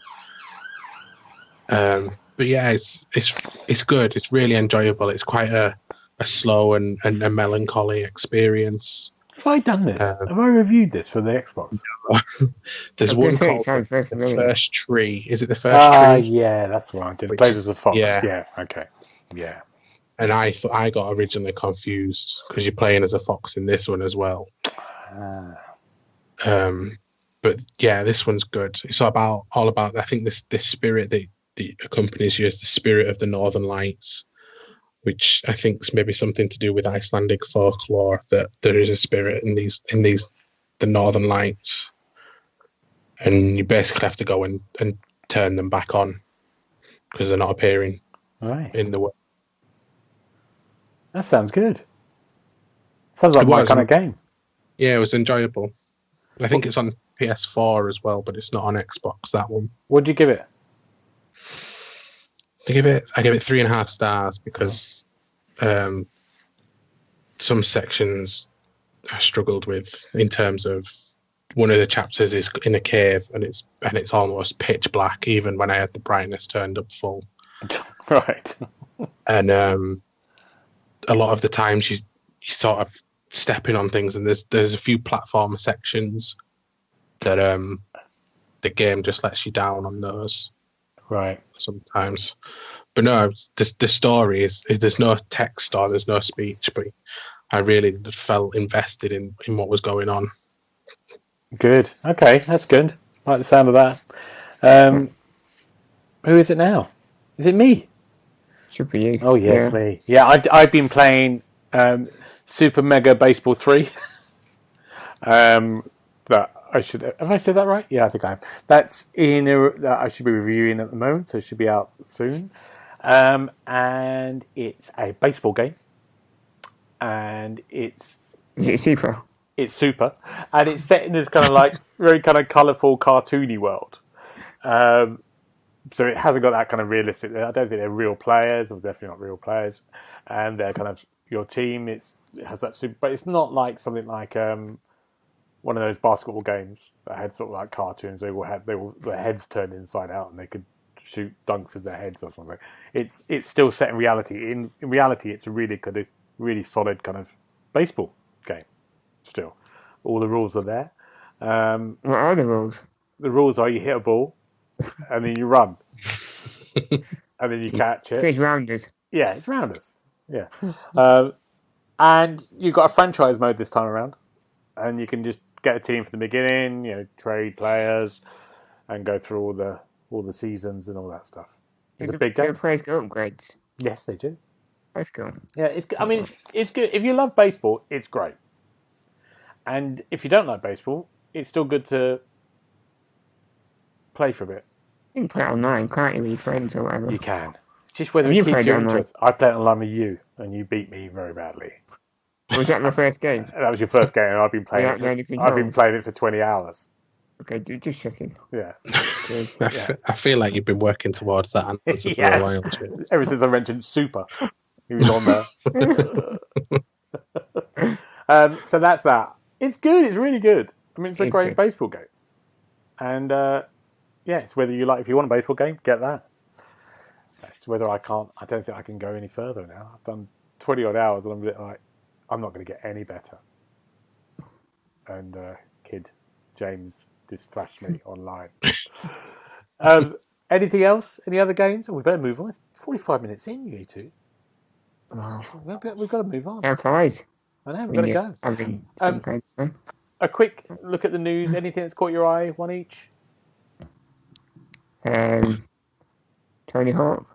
[SPEAKER 3] But yeah, it's good. It's really enjoyable. It's quite a slow and a melancholy experience.
[SPEAKER 1] Have I done this? Have I reviewed this for the Xbox?
[SPEAKER 3] There's one called The First Tree. Is it The First Tree?
[SPEAKER 1] Yeah, that's the one I did. Plays as a fox. Yeah. Okay. Yeah.
[SPEAKER 3] And I thought I got originally confused because you're playing as a fox in this one as well. But yeah, this one's good. It's all about I think this spirit that accompanies you as the spirit of the Northern Lights, which I think is maybe something to do with Icelandic folklore, that there is a spirit in the Northern Lights, and you basically have to go and turn them back on because they're not appearing in the world.
[SPEAKER 1] That sounds good. Sounds like my kind of game.
[SPEAKER 3] Yeah, it was enjoyable. I think it's on PS4 as well, but it's not on Xbox, that one.
[SPEAKER 1] What'd you give it?
[SPEAKER 3] I give it 3.5 stars because some sections I struggled with in terms of one of the chapters is in a cave and it's almost pitch black even when I had the brightness turned up full.
[SPEAKER 1] Right.
[SPEAKER 3] And a lot of the times you sort of stepping on things, and there's a few platformer sections that the game just lets you down on those.
[SPEAKER 1] Right.
[SPEAKER 3] Sometimes. But no, the story is there's no text or there's no speech, but I really felt invested in what was going on.
[SPEAKER 1] Good. Okay, that's good. I like the sound of that. Who is it now? Is it me?
[SPEAKER 2] Should be you.
[SPEAKER 1] Oh, yes, me. Yeah, I've been playing Super Mega Baseball 3. But I should have I said that right? Yeah, I think I have. That's that I should be reviewing at the moment, so it should be out soon. And it's a baseball game, and
[SPEAKER 2] Is it Super?
[SPEAKER 1] It's super, and it's set in this kind of like very kind of colourful, cartoony world. So it hasn't got that kind of realistic. I don't think they're real players, or definitely not real players, and they're kind of your team. It has that super, but it's not like something like one of those basketball games that had sort of like cartoons. They all had their heads turned inside out, and they could shoot dunks with their heads or something. It's still set in reality. In reality, it's a really solid kind of baseball game. Still, all the rules are there.
[SPEAKER 2] What are the rules?
[SPEAKER 1] The rules are you hit a ball, and then you run, and then you catch it.
[SPEAKER 2] So it's rounders.
[SPEAKER 1] Yeah, it's rounders. Yeah, and you've got a franchise mode this time around, and you can just get a team from the beginning. Trade players, and go through all the seasons and all that stuff. It's a big game.
[SPEAKER 2] Do players get upgrades?
[SPEAKER 1] Yes, they do.
[SPEAKER 2] That's cool.
[SPEAKER 1] Yeah, it's good. If you love baseball, it's great. And if you don't like baseball, it's still good to play for a bit.
[SPEAKER 2] You can play it online, can't you, with your friends or whatever?
[SPEAKER 1] You can. Just whether
[SPEAKER 2] You
[SPEAKER 1] it keeps
[SPEAKER 2] played
[SPEAKER 1] your
[SPEAKER 2] online?
[SPEAKER 1] interest. I played online with you, and you beat me very badly.
[SPEAKER 2] Was that my first game?
[SPEAKER 1] That was your first game, and I've been playing I've been playing it for 20 hours.
[SPEAKER 2] Okay, just checking.
[SPEAKER 1] Yeah.
[SPEAKER 3] I feel like you've been working towards that answer for a while.
[SPEAKER 1] Ever since I mentioned Super, he was on there. So that's that. It's good. It's really good. I mean, it's a great baseball game. And it's whether you like. If you want a baseball game, get that. It's whether I don't think I can go any further now. I've done 20 odd hours, and I'm a bit like, I'm not going to get any better. And kid James just thrashed me online. Anything else? Any other games? We better move on. It's 45 minutes in, you two.
[SPEAKER 2] Wow.
[SPEAKER 1] We've got to move on.
[SPEAKER 2] Time flies.
[SPEAKER 1] I know, we've got to go.
[SPEAKER 2] I mean, some kind of stuff.
[SPEAKER 1] A quick look at the news. Anything that's caught your eye? One each.
[SPEAKER 2] Tony Hawk.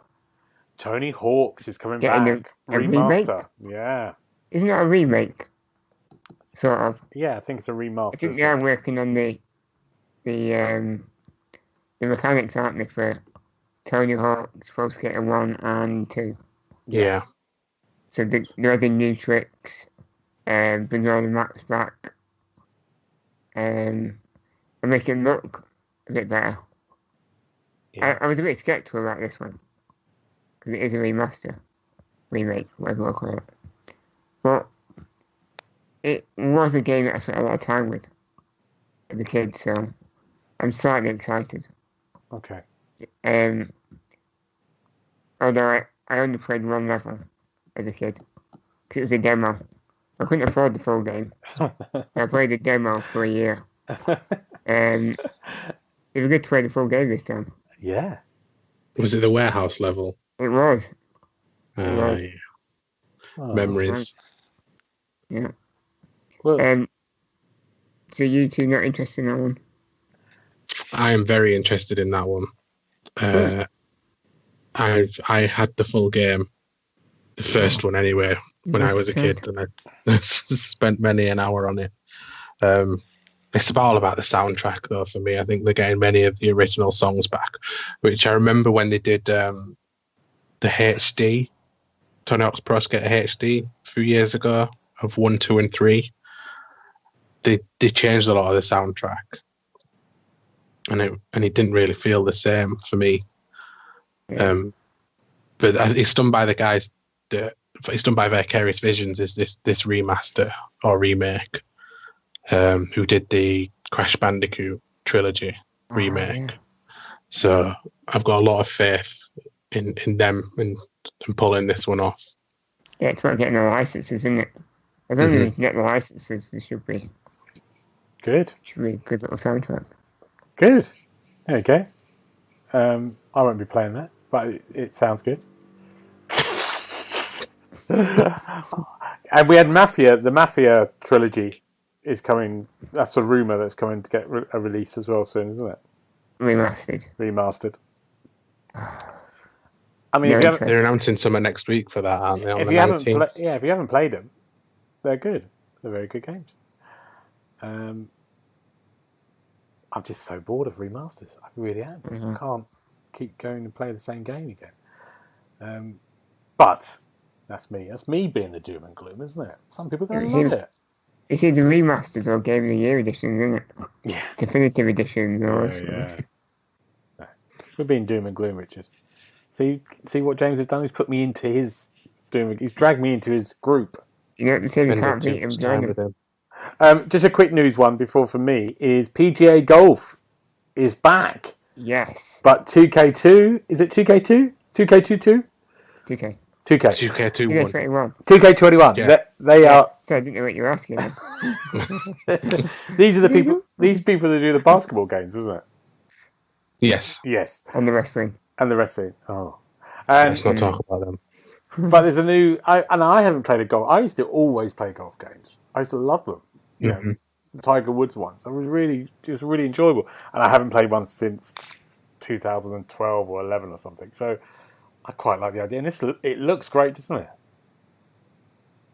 [SPEAKER 1] Tony Hawk's is coming
[SPEAKER 2] Getting
[SPEAKER 1] back.
[SPEAKER 2] a remake?
[SPEAKER 1] Remaster. Yeah.
[SPEAKER 2] Isn't that a remake? Sort of.
[SPEAKER 1] Yeah, I think it's a remaster.
[SPEAKER 2] I think they are working on the mechanics, aren't they, for Tony Hawk's Pro Skater 1 and 2.
[SPEAKER 3] Yeah.
[SPEAKER 2] So they're adding new tricks, bringing all the maps back, and make it look a bit better.
[SPEAKER 1] Yeah.
[SPEAKER 2] I was a bit skeptical about this one, because it is a remaster, remake, whatever you call it. But it was a game that I spent a lot of time with as a kid, so I'm slightly excited.
[SPEAKER 1] Okay.
[SPEAKER 2] Although I only played one level as a kid, because it was a demo. I couldn't afford the full game. I played the demo for a year. It was good to play the full game this time.
[SPEAKER 1] Yeah.
[SPEAKER 3] Was it the warehouse level?
[SPEAKER 2] It was.
[SPEAKER 3] Yeah.
[SPEAKER 1] Oh,
[SPEAKER 3] Memories.
[SPEAKER 2] Yeah.
[SPEAKER 1] Well,
[SPEAKER 2] So you two not interested in that one?
[SPEAKER 3] I am very interested in that one. I had the full game, the first one anyway, when I was a kid, and I spent many an hour on it. It's all about the soundtrack, though, for me. I think they're getting many of the original songs back, which I remember when they did the HD, Tony Hawk's Pro Skater HD, a few years ago, of 1, 2, and 3. They changed a lot of the soundtrack, and it didn't really feel the same for me. But it's done by the guys that it's done by Vicarious Visions, is this remaster or remake, who did the Crash Bandicoot trilogy remake.
[SPEAKER 2] Yeah.
[SPEAKER 3] So I've got a lot of faith in them and pulling this one off.
[SPEAKER 2] Yeah, it's about getting the licenses, isn't it? As long as you can get the licenses, there should be
[SPEAKER 1] Good.
[SPEAKER 2] a good little soundtrack.
[SPEAKER 1] Good. There you go. I won't be playing that, but it sounds good. And we had Mafia. The Mafia trilogy is coming. That's a rumour that's coming to get a release as well soon, isn't it? Remastered. I mean,
[SPEAKER 3] they're announcing summer next week for that, aren't they?
[SPEAKER 1] If you haven't played them, they're good. They're very good games. I'm just so bored of remasters. I really am. I can't keep going and play the same game again. But that's me. That's me being the doom and gloom, isn't it? Some people are going to love it.
[SPEAKER 2] It's either remasters or Game of the Year editions, isn't it?
[SPEAKER 1] Yeah.
[SPEAKER 2] Definitive editions.
[SPEAKER 1] Yeah. No. We're being doom and gloom, Richard. See what James has done? He's put me into his doom. He's dragged me into his group.
[SPEAKER 2] You know, the you can't beat him, join him.
[SPEAKER 1] Just a quick news one before for me is PGA Golf is back.
[SPEAKER 2] Yes.
[SPEAKER 1] But 2K2, is it 2K2? 2K22?
[SPEAKER 2] 2K.
[SPEAKER 3] 2K21.
[SPEAKER 1] 2K21.
[SPEAKER 3] Yeah.
[SPEAKER 1] They are.
[SPEAKER 2] So I didn't know what you were asking.
[SPEAKER 1] These are the people. These people that do the basketball games, isn't it?
[SPEAKER 3] Yes.
[SPEAKER 2] And the wrestling.
[SPEAKER 1] Oh. And,
[SPEAKER 3] let's not talk about them.
[SPEAKER 1] But there's a new. I haven't played a golf. I used to always play golf games. I used to love them. You know, the Tiger Woods ones. It was really enjoyable. And I haven't played one since 2012 or 11 or something. So I quite like the idea. And it looks great, doesn't it?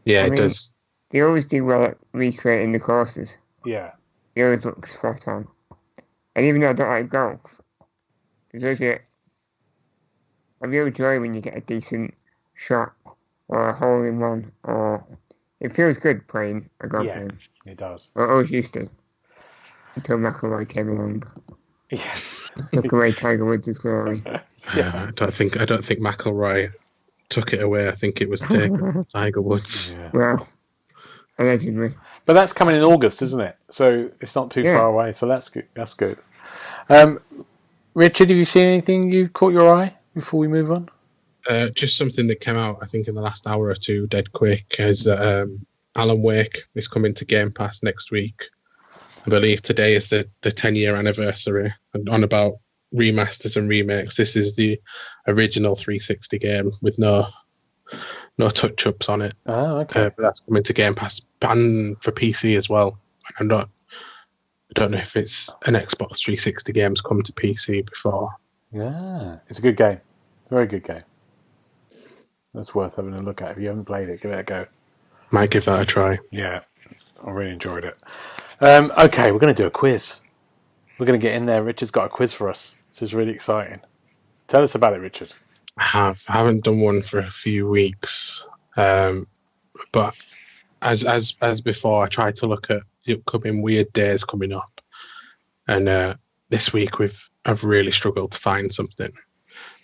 [SPEAKER 3] Yeah, it does.
[SPEAKER 2] They always do well at recreating the courses.
[SPEAKER 1] Yeah.
[SPEAKER 2] It always looks spot on. And even though I don't like golf, there's always a real joy when you get a decent shot or a hole in one, or it feels good playing a golf game.
[SPEAKER 1] It does.
[SPEAKER 2] Or always used to, until McIlroy came along.
[SPEAKER 1] Yes.
[SPEAKER 2] Took away Tiger Woods' glory.
[SPEAKER 3] I don't think McIlroy took it away. I think it was Tiger Woods.
[SPEAKER 1] Yeah.
[SPEAKER 2] Well, allegedly.
[SPEAKER 1] But that's coming in August, isn't it? So it's not too far away. So that's good. That's good. Richard, have you seen anything you caught your eye before we move on?
[SPEAKER 3] Just something that came out, I think, in the last hour or two, dead quick, is that Alan Wake is coming to Game Pass next week. I believe today is the 10-year anniversary, and on about remasters and remakes. This is the original 360 game with no touch-ups on it.
[SPEAKER 1] Oh, okay.
[SPEAKER 3] But that's coming to Game Pass and for PC as well. I don't know if it's an Xbox 360 game's come to PC before.
[SPEAKER 1] Yeah, it's a good game. Very good game. That's worth having a look at. If you haven't played it, give it a go.
[SPEAKER 3] Might give that a try.
[SPEAKER 1] Yeah, I really enjoyed it. Okay, we're going to do a quiz. We're going to get in there. Richard's got a quiz for us. This is really exciting. Tell us about it, Richard.
[SPEAKER 3] I haven't done one for a few weeks, but as before, I tried to look at the upcoming weird days coming up, and this week I've really struggled to find something.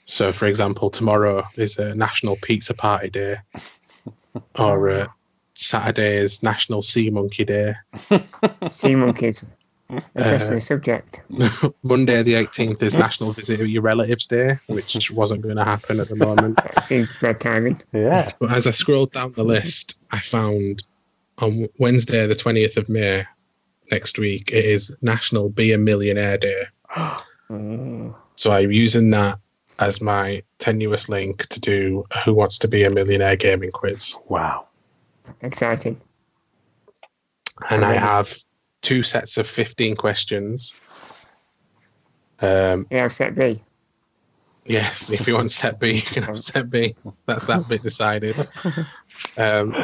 [SPEAKER 3] So, for example, tomorrow is a National Pizza Party Day, or Saturday is National Sea Monkey Day.
[SPEAKER 2] Sea monkeys. Interesting subject.
[SPEAKER 3] Monday the 18th is National Visit Your Relatives Day, which wasn't going to happen at the moment.
[SPEAKER 2] That seems bad timing.
[SPEAKER 1] Yeah.
[SPEAKER 3] But as I scrolled down the list, I found on Wednesday the 20th of May next week, it is National Be a Millionaire Day. So I'm using that as my tenuous link to do a Who Wants to Be a Millionaire gaming quiz.
[SPEAKER 1] Wow.
[SPEAKER 2] Exciting.
[SPEAKER 3] And I have 2 sets of 15 questions.
[SPEAKER 2] Yeah, set B.
[SPEAKER 3] Yes, if you want set B, you can have set B. That's that bit decided.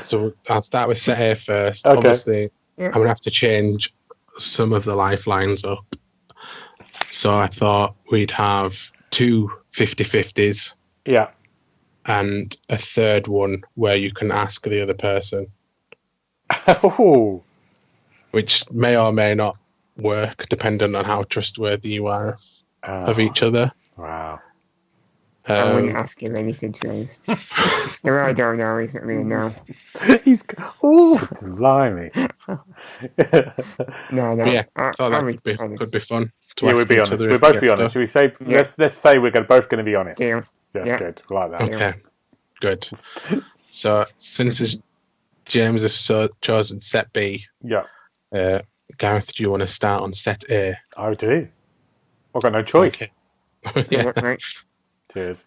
[SPEAKER 3] So I'll start with set A first.
[SPEAKER 1] Okay.
[SPEAKER 3] Obviously, I'm going to have to change some of the lifelines up. So I thought we'd have 2 50-50s.
[SPEAKER 1] Yeah.
[SPEAKER 3] And a third one where you can ask the other person.
[SPEAKER 1] Oh.
[SPEAKER 3] Which may or may not work, depending on how trustworthy you are of each other.
[SPEAKER 1] Wow.
[SPEAKER 2] I wouldn't ask him anything, to be honest. If I don't know, he's not really know.
[SPEAKER 1] He's blimey.
[SPEAKER 2] No.
[SPEAKER 3] Yeah,
[SPEAKER 2] I
[SPEAKER 3] thought that
[SPEAKER 2] would
[SPEAKER 3] could be fun to
[SPEAKER 1] Yeah,
[SPEAKER 3] ask
[SPEAKER 1] we'll be
[SPEAKER 3] each
[SPEAKER 1] honest.
[SPEAKER 3] other
[SPEAKER 1] We'll
[SPEAKER 3] if we
[SPEAKER 1] both
[SPEAKER 3] get
[SPEAKER 1] be honest.
[SPEAKER 3] stuff.
[SPEAKER 1] Should we say?
[SPEAKER 2] Yeah.
[SPEAKER 1] Let's say we're both going to be honest.
[SPEAKER 2] Deal.
[SPEAKER 1] Yes,
[SPEAKER 2] Yeah.
[SPEAKER 1] good. We like that.
[SPEAKER 3] Okay, good. So since James has chosen set B,
[SPEAKER 1] Yeah,
[SPEAKER 3] Gareth, do you want to start on set A?
[SPEAKER 1] I do. I've got no choice.
[SPEAKER 3] Okay. Yeah.
[SPEAKER 2] Right.
[SPEAKER 1] Cheers.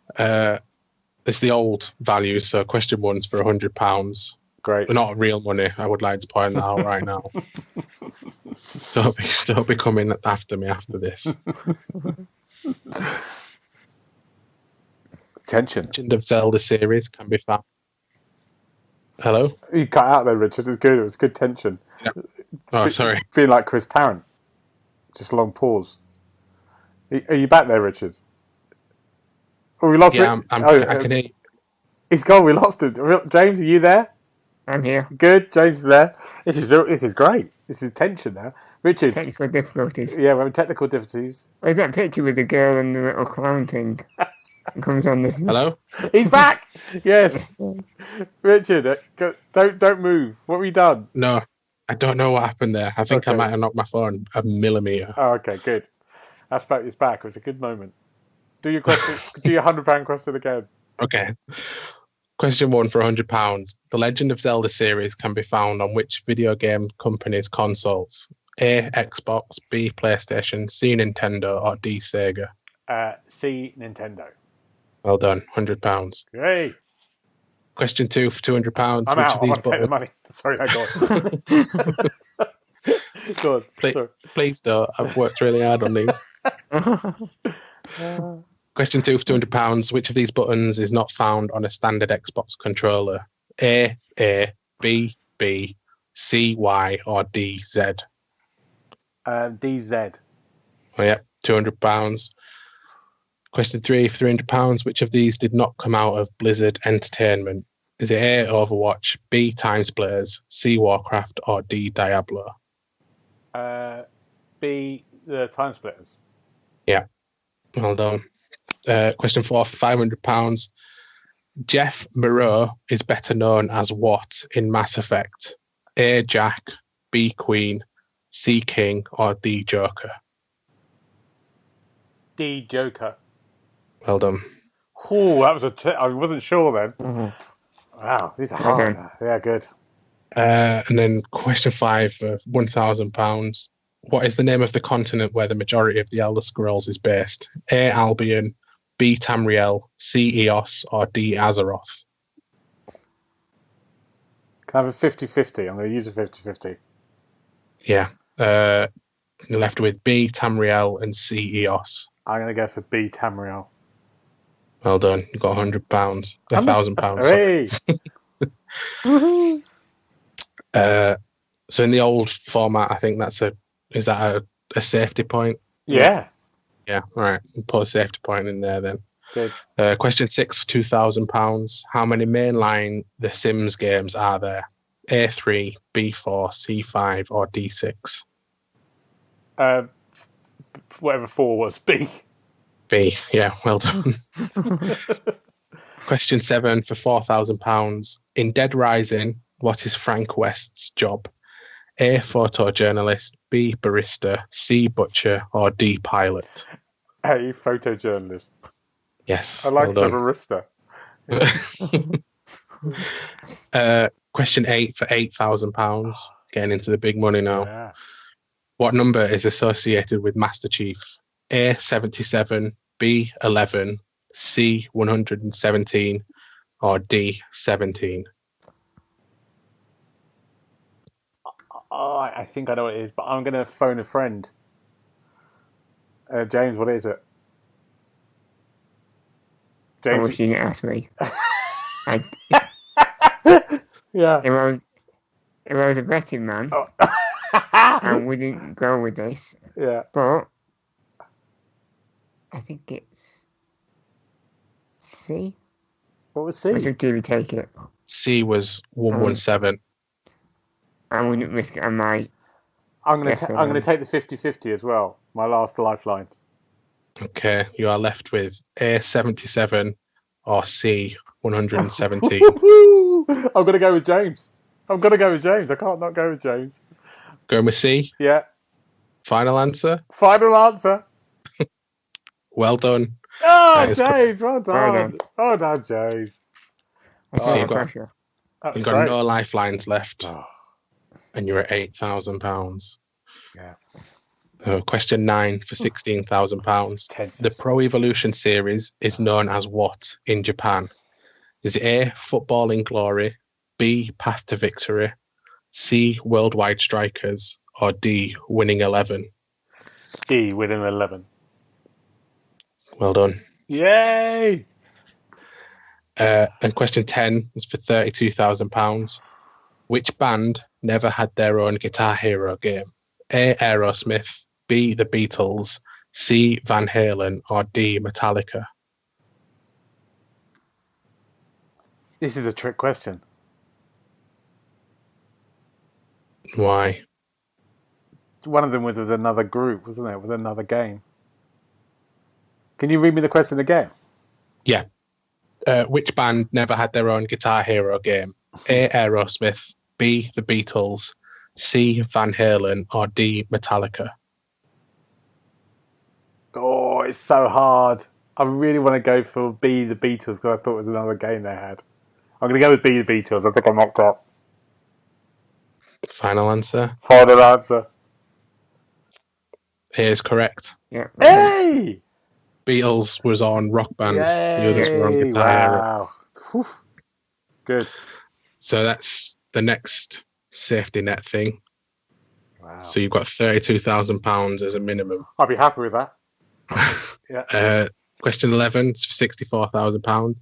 [SPEAKER 3] It's the old value. So question 1's for £100.
[SPEAKER 1] Great.
[SPEAKER 3] Not real money. I would like to point that out right now. Don't be coming after me after this.
[SPEAKER 1] Tension.
[SPEAKER 3] Legend of Zelda series can be found. Hello?
[SPEAKER 1] You cut out there, Richard. It's good. It was good tension.
[SPEAKER 3] Yeah. Oh, sorry.
[SPEAKER 1] Feeling like Chris Tarrant. Just a long pause. Are you back there, Richard? Oh, we lost
[SPEAKER 3] Yeah, I can hear you.
[SPEAKER 1] He's gone. We lost him. James, are you there?
[SPEAKER 2] I'm here.
[SPEAKER 1] Good. James is there. This is great. This is tension now. Richard.
[SPEAKER 2] Technical difficulties.
[SPEAKER 1] Yeah, we're having technical difficulties.
[SPEAKER 2] Where's that picture with the girl and the little clown thing? It comes on this.
[SPEAKER 3] Hello?
[SPEAKER 1] He's back. Yes. Richard, don't move. What have you done?
[SPEAKER 3] No, I don't know what happened there. I think I
[SPEAKER 1] Okay.
[SPEAKER 3] might have knocked my phone a millimetre.
[SPEAKER 1] Oh, okay, good. It's back. It was a good moment. Do your question. Do your £100 question again.
[SPEAKER 3] Okay. Question 1 for £100. The Legend of Zelda series can be found on which video game company's consoles? A. Xbox, B. PlayStation, C. Nintendo, or D. Sega?
[SPEAKER 1] C, Nintendo.
[SPEAKER 3] Well done. £100.
[SPEAKER 1] Great.
[SPEAKER 3] Question 2 for £200.
[SPEAKER 1] I'm
[SPEAKER 3] Which
[SPEAKER 1] out.
[SPEAKER 3] of
[SPEAKER 1] I
[SPEAKER 3] these
[SPEAKER 1] want to take the money. Sorry, I got it. Go on. Sorry.
[SPEAKER 3] Please don't. I've worked really hard on these. Question 2 for £200. Which of these buttons is not found on a standard Xbox controller? A, B, C, Y, or D, Z?
[SPEAKER 1] DZ.
[SPEAKER 3] Oh, yeah, £200. Question 3 for £300. Which of these did not come out of Blizzard Entertainment? Is it A, Overwatch, B, Time Splitters, C, Warcraft, or D, Diablo?
[SPEAKER 1] B, the Time Splitters.
[SPEAKER 3] Yeah, well done. Question 4 for £500. Jeff Moreau is better known as what in Mass Effect? A, Jack, B, Queen, C, King, or D, Joker?
[SPEAKER 1] D, Joker.
[SPEAKER 3] Well done.
[SPEAKER 1] Oh, that was I wasn't sure then.
[SPEAKER 2] Mm-hmm.
[SPEAKER 1] Wow, these are hard. Yeah, good.
[SPEAKER 3] And then question 5 for £1,000. What is the name of the continent where the majority of the Elder Scrolls is based? A, Albion, B, Tamriel, C, Eos, or D, Azeroth?
[SPEAKER 1] Can I have a 50-50? I'm going to use a 50-50.
[SPEAKER 3] Yeah. You're left with B, Tamriel, and C, Eos.
[SPEAKER 1] I'm going to go for B, Tamriel.
[SPEAKER 3] Well done. You got £100. £1,000.
[SPEAKER 1] Hey!
[SPEAKER 3] So in the old format, I think is that a safety point?
[SPEAKER 1] Yeah.
[SPEAKER 3] Yeah. All right. We'll put a safety point in there then.
[SPEAKER 1] Good.
[SPEAKER 3] Question 6 for £2,000. How many mainline The Sims games are there? A3, B4, C5, or D6?
[SPEAKER 1] Whatever 4 was, B.
[SPEAKER 3] B. Yeah. Well done. Question 7 for £4,000. In Dead Rising, what is Frank West's job? A, photojournalist, B, barista, C, butcher, or D, pilot?
[SPEAKER 1] A, photojournalist.
[SPEAKER 3] Yes.
[SPEAKER 1] I like
[SPEAKER 3] well
[SPEAKER 1] the barista.
[SPEAKER 3] Question 8 for £8,000. Getting into the big money now.
[SPEAKER 1] Yeah.
[SPEAKER 3] What number is associated with Master Chief? A, 77, B, 11, C, 117, or D, 17?
[SPEAKER 1] Oh, I think I know what it is, but I'm going to phone a friend. James, what is it?
[SPEAKER 2] I
[SPEAKER 1] James.
[SPEAKER 2] wish you didn't ask me.
[SPEAKER 1] Yeah.
[SPEAKER 2] If I was a betting man,
[SPEAKER 1] Oh.
[SPEAKER 2] I wouldn't go with this.
[SPEAKER 1] Yeah.
[SPEAKER 2] But I think it's C.
[SPEAKER 1] What was C?
[SPEAKER 2] Or should TV take it?
[SPEAKER 3] C was 117.
[SPEAKER 2] I wouldn't risk it on my.
[SPEAKER 1] I'm going
[SPEAKER 2] Yes,
[SPEAKER 1] to take the 50-50 as well. My last lifeline.
[SPEAKER 3] Okay, you are left with A, 77 or C, 117.
[SPEAKER 1] I'm going to go with James. I can't not go with James.
[SPEAKER 3] Going with C?
[SPEAKER 1] Yeah.
[SPEAKER 3] Final answer?
[SPEAKER 1] Final answer.
[SPEAKER 3] Well done.
[SPEAKER 1] Oh,
[SPEAKER 3] That is
[SPEAKER 1] James. Well
[SPEAKER 2] Well
[SPEAKER 1] done.
[SPEAKER 2] done.
[SPEAKER 1] Well done, James.
[SPEAKER 2] I
[SPEAKER 3] So
[SPEAKER 2] feel
[SPEAKER 3] you've
[SPEAKER 2] the
[SPEAKER 3] got-
[SPEAKER 2] pressure.
[SPEAKER 1] That was
[SPEAKER 3] You've got
[SPEAKER 1] great.
[SPEAKER 3] no lifelines left,
[SPEAKER 1] Oh,
[SPEAKER 3] and you're at £8,000.
[SPEAKER 1] yeah.
[SPEAKER 3] Question 9 for £16,000.
[SPEAKER 1] Tenses.
[SPEAKER 3] The Pro Evolution series is known as what in Japan? Is it A, Footballing Glory, B, Path to Victory, C, Worldwide Strikers, or D, Winning 11?
[SPEAKER 1] D, winning 11.
[SPEAKER 3] Well done.
[SPEAKER 1] Yay!
[SPEAKER 3] And question 10 is for £32,000. Which band never had their own Guitar Hero game? A, Aerosmith, B, The Beatles, C, Van Halen, or D, Metallica?
[SPEAKER 1] This is a trick question.
[SPEAKER 3] Why?
[SPEAKER 1] One of them was with another group, wasn't it? With another game. Can you read me the question again?
[SPEAKER 3] Yeah. Which band never had their own Guitar Hero game? A, Aerosmith, B, The Beatles, C, Van Halen, or D, Metallica?
[SPEAKER 1] Oh, it's so hard. I really want to go for B, the Beatles, because I thought it was another game they had. I'm going to go with B, the Beatles. I think I'm knocked up.
[SPEAKER 3] Final answer?
[SPEAKER 1] Final answer.
[SPEAKER 3] A is correct.
[SPEAKER 2] Yeah.
[SPEAKER 1] Hey!
[SPEAKER 3] Beatles was on Rock Band.
[SPEAKER 1] Yay!
[SPEAKER 3] The others were on Guitar Hero.
[SPEAKER 1] Wow. Whew. Good.
[SPEAKER 3] So that's the next safety net thing.
[SPEAKER 1] Wow.
[SPEAKER 3] So you've got £32,000 as a minimum.
[SPEAKER 1] I'll be happy with that. Yeah.
[SPEAKER 3] Question 11 is for £64,000.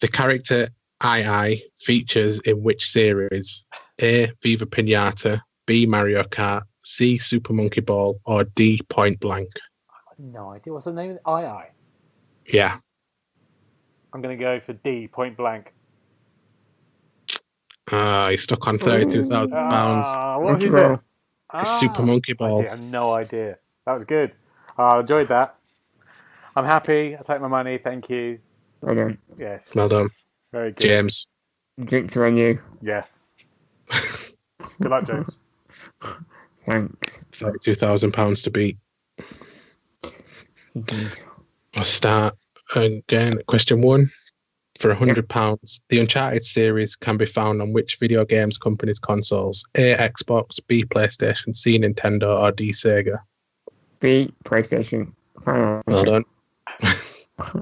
[SPEAKER 3] The character II features in which series? A, Viva Pinata, B, Mario Kart, C, Super Monkey Ball, or D, Point Blank?
[SPEAKER 1] No idea. What's the name of it? II.
[SPEAKER 3] Yeah.
[SPEAKER 1] I'm going to go for D, Point Blank.
[SPEAKER 3] You're stuck on £32,000.
[SPEAKER 1] What is it?
[SPEAKER 3] It's Super Monkey Ball.
[SPEAKER 1] I have no idea. That was good. I enjoyed that. I'm happy. I take my money. Thank you.
[SPEAKER 2] Well done.
[SPEAKER 1] Yes.
[SPEAKER 3] Well done.
[SPEAKER 1] Very good.
[SPEAKER 3] James.
[SPEAKER 2] Drinks are on you.
[SPEAKER 1] Yeah. Good luck, James.
[SPEAKER 2] Thanks.
[SPEAKER 3] £32,000 to beat.
[SPEAKER 2] Indeed.
[SPEAKER 3] I'll start again. Question 1. For £100, the Uncharted series can be found on which video games company's consoles? A, Xbox, B, PlayStation, C, Nintendo, or D, Sega?
[SPEAKER 2] B, PlayStation. Final
[SPEAKER 3] Well
[SPEAKER 2] answer.
[SPEAKER 3] done.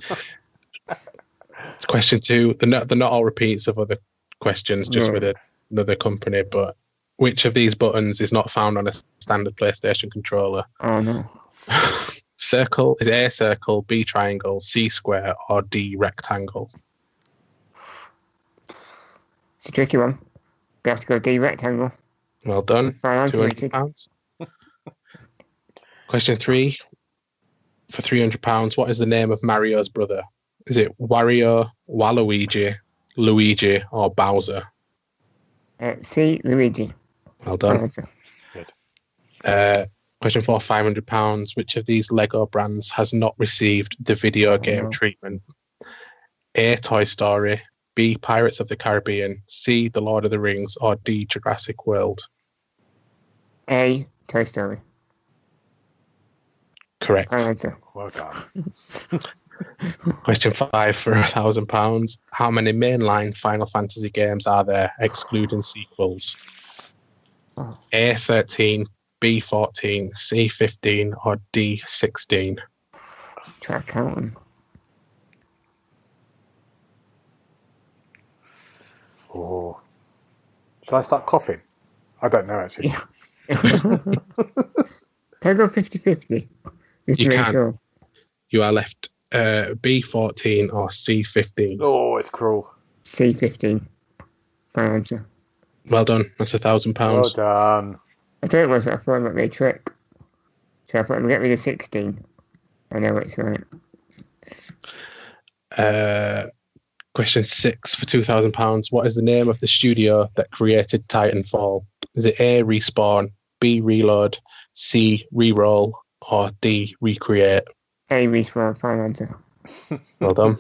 [SPEAKER 3] Question 2. They're not all repeats of other questions, just with another company, but which of these buttons is not found on a standard PlayStation controller?
[SPEAKER 2] Oh no.
[SPEAKER 3] Circle is A, circle, B, triangle, C, square, or D, rectangle?
[SPEAKER 2] It's a tricky one. We have to go D, rectangle.
[SPEAKER 3] Well done.
[SPEAKER 2] Final answer, Richard.
[SPEAKER 3] £200. Question 3. For £300, what is the name of Mario's brother? Is it Wario, Waluigi, Luigi, or Bowser?
[SPEAKER 2] C, Luigi.
[SPEAKER 3] Well
[SPEAKER 2] Final
[SPEAKER 3] done.
[SPEAKER 2] answer.
[SPEAKER 3] Question 4, £500. Which of these Lego brands has not received the video game
[SPEAKER 2] no.
[SPEAKER 3] treatment? A, Toy Story, B, Pirates of the Caribbean, C, The Lord of the Rings, or D, Jurassic World?
[SPEAKER 2] A, Toy Story.
[SPEAKER 3] Correct.
[SPEAKER 2] Final answer.
[SPEAKER 1] Well done.
[SPEAKER 3] Question 5 for £1,000. How many mainline Final Fantasy games are there, excluding sequels?
[SPEAKER 2] Oh.
[SPEAKER 3] A, 13, B, 14, C, 15, or D, 16?
[SPEAKER 2] Try counting.
[SPEAKER 1] Oh. Shall I start coughing? I don't know, actually.
[SPEAKER 2] Yeah. Can I go 50-50? Just
[SPEAKER 3] You
[SPEAKER 2] to make
[SPEAKER 3] can.
[SPEAKER 2] sure.
[SPEAKER 3] You are left B, 14, or C, 15.
[SPEAKER 1] Oh, it's cruel.
[SPEAKER 2] C15. Final answer.
[SPEAKER 3] Well done. That's £1,000.
[SPEAKER 1] Well done.
[SPEAKER 2] I thought it was, I thought it might be a trick. So I thought I'm going to get rid of 16. I know it's right.
[SPEAKER 3] Question 6 for £2,000. What is the name of the studio that created Titanfall? Is it A, Respawn, B, Reload, C, Reroll, or D, Recreate?
[SPEAKER 2] Amy's for our final answer.
[SPEAKER 3] Well done.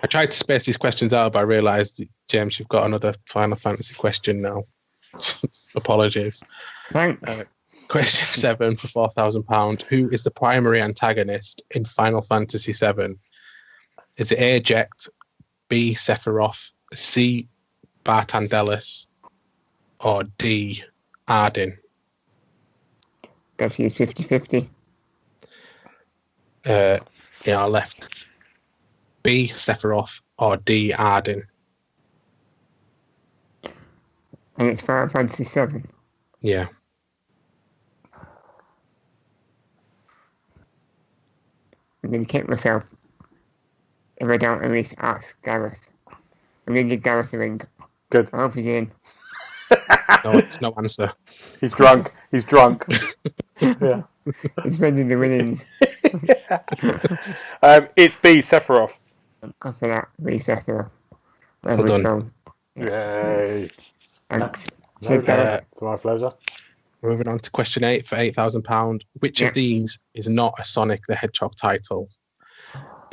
[SPEAKER 3] I tried to space these questions out, but I realised, James, you've got another Final Fantasy question now. Apologies.
[SPEAKER 2] Thanks.
[SPEAKER 3] Question 7 for £4,000. Who is the primary antagonist in Final Fantasy VII? Is it A, Jecht, B, Sephiroth, C, Bartandelis, or D, Arden?
[SPEAKER 2] Got to use 50-50.
[SPEAKER 3] I left B, Sephiroth, or D, Arden.
[SPEAKER 2] And it's Final Fantasy VII.
[SPEAKER 3] Yeah.
[SPEAKER 2] I'm going to kick myself if I don't at least ask Gareth. I'm going to give Gareth a ring.
[SPEAKER 1] Good.
[SPEAKER 2] I hope he's in.
[SPEAKER 3] No, it's no answer.
[SPEAKER 1] He's drunk. He's drunk. Yeah.
[SPEAKER 2] He's spending the winnings.
[SPEAKER 1] It's B, Sephiroth.
[SPEAKER 2] Go for that. Resetter.
[SPEAKER 3] Well done.
[SPEAKER 1] Yay.
[SPEAKER 2] Thanks.
[SPEAKER 1] No,
[SPEAKER 2] Cheers, Gareth.
[SPEAKER 1] it's my pleasure.
[SPEAKER 3] Moving on to question 8 for £8,000. Which of these is not a Sonic the Hedgehog title?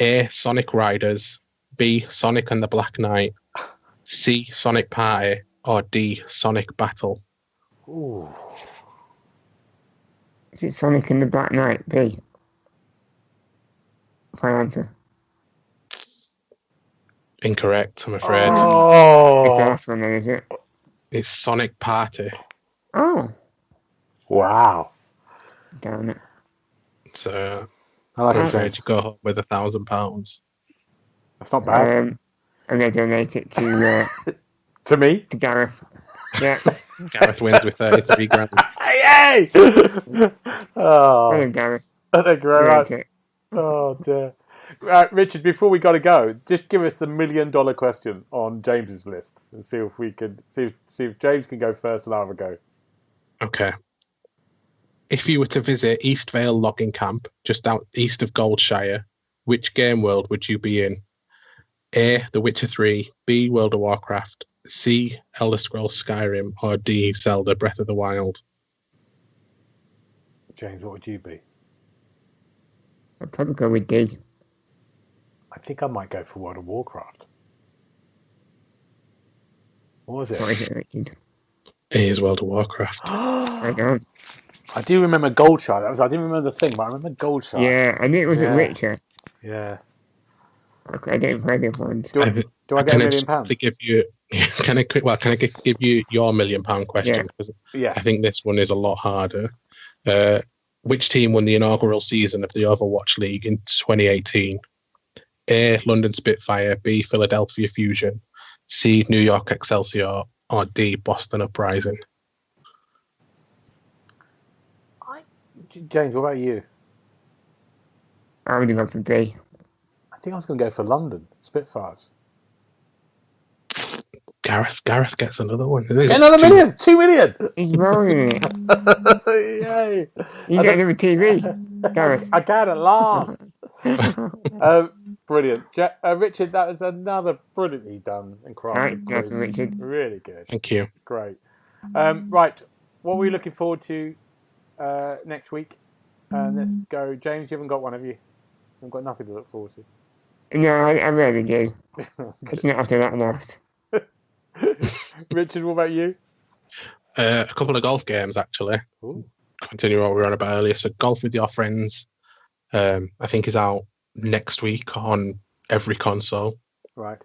[SPEAKER 3] A, Sonic Riders, B, Sonic and the Black Knight, C, Sonic Party, or D, Sonic Battle?
[SPEAKER 1] Ooh.
[SPEAKER 2] Is it Sonic and the Black Knight? B. Final answer.
[SPEAKER 3] Incorrect, I'm afraid.
[SPEAKER 2] It's the
[SPEAKER 1] Oh.
[SPEAKER 2] last one then, is it?
[SPEAKER 3] It's Sonic Party.
[SPEAKER 2] Oh.
[SPEAKER 1] Wow.
[SPEAKER 2] Damn it.
[SPEAKER 3] So
[SPEAKER 1] I like
[SPEAKER 3] I'm
[SPEAKER 1] it,
[SPEAKER 3] afraid
[SPEAKER 1] James.
[SPEAKER 3] you go home with £1,000.
[SPEAKER 1] That's not bad.
[SPEAKER 2] I'm going to donate it to
[SPEAKER 1] To me?
[SPEAKER 2] to Gareth. Yeah.
[SPEAKER 3] Gareth wins with 33 grand.
[SPEAKER 1] Yay!
[SPEAKER 2] Well
[SPEAKER 1] Oh,
[SPEAKER 2] done, Gareth.
[SPEAKER 1] thank you very
[SPEAKER 2] Donate
[SPEAKER 1] much.
[SPEAKER 2] it.
[SPEAKER 1] Oh, dear. Richard, before we got to go, just give us the $1 million question on James's list and see if we can see if James can go first and I'll have a go.
[SPEAKER 3] Okay. If you were to visit East Vale Logging Camp, just out east of Goldshire, which game world would you be in? A, The Witcher 3, B, World of Warcraft, C, Elder Scrolls Skyrim, or D, Zelda Breath of the Wild?
[SPEAKER 1] James, what would you be?
[SPEAKER 2] I'll probably go with D.
[SPEAKER 1] I think I might go for World of Warcraft. What was it?
[SPEAKER 2] What is it, Richard?
[SPEAKER 3] A is World of Warcraft.
[SPEAKER 2] I don't.
[SPEAKER 1] I do remember Goldshire. I didn't remember the thing, but I remember Goldshire.
[SPEAKER 2] Yeah, I knew it was
[SPEAKER 1] Yeah.
[SPEAKER 2] a Witcher.
[SPEAKER 1] Yeah.
[SPEAKER 2] Okay, I didn't play the other ones.
[SPEAKER 1] Do I get
[SPEAKER 3] Can
[SPEAKER 1] £1
[SPEAKER 3] I
[SPEAKER 1] million?
[SPEAKER 3] just give you? Can I give you your £1 million question? Because
[SPEAKER 1] Yeah.
[SPEAKER 3] I think this one is a lot harder. Which team won the inaugural season of the Overwatch League in 2018? A, London Spitfire, B, Philadelphia Fusion, C, New York Excelsior, or D, Boston Uprising?
[SPEAKER 1] James, what about you?
[SPEAKER 2] I'm going to go for B.
[SPEAKER 1] I think I was going to go for London Spitfires.
[SPEAKER 3] Gareth gets another one.
[SPEAKER 1] Another $1 million! $2 million!
[SPEAKER 2] He's rolling it.
[SPEAKER 1] Yay!
[SPEAKER 2] He's got another TV. Gareth.
[SPEAKER 1] I can at last. Brilliant. Richard, that was another brilliantly done and crafted
[SPEAKER 2] Right,
[SPEAKER 1] quiz.
[SPEAKER 2] that's Richard.
[SPEAKER 1] Really good.
[SPEAKER 3] Thank you.
[SPEAKER 1] It's great. Right, what are we looking forward to next week? Let's go. James, you haven't got one, have you? You've got nothing to look forward to.
[SPEAKER 2] No, I really do. It's not after that last.
[SPEAKER 1] Richard, what about you?
[SPEAKER 3] A couple of golf games, actually.
[SPEAKER 1] Ooh.
[SPEAKER 3] Continue what we were on about earlier. So, Golf with Your Friends, I think, is out next week on every console.
[SPEAKER 1] Right.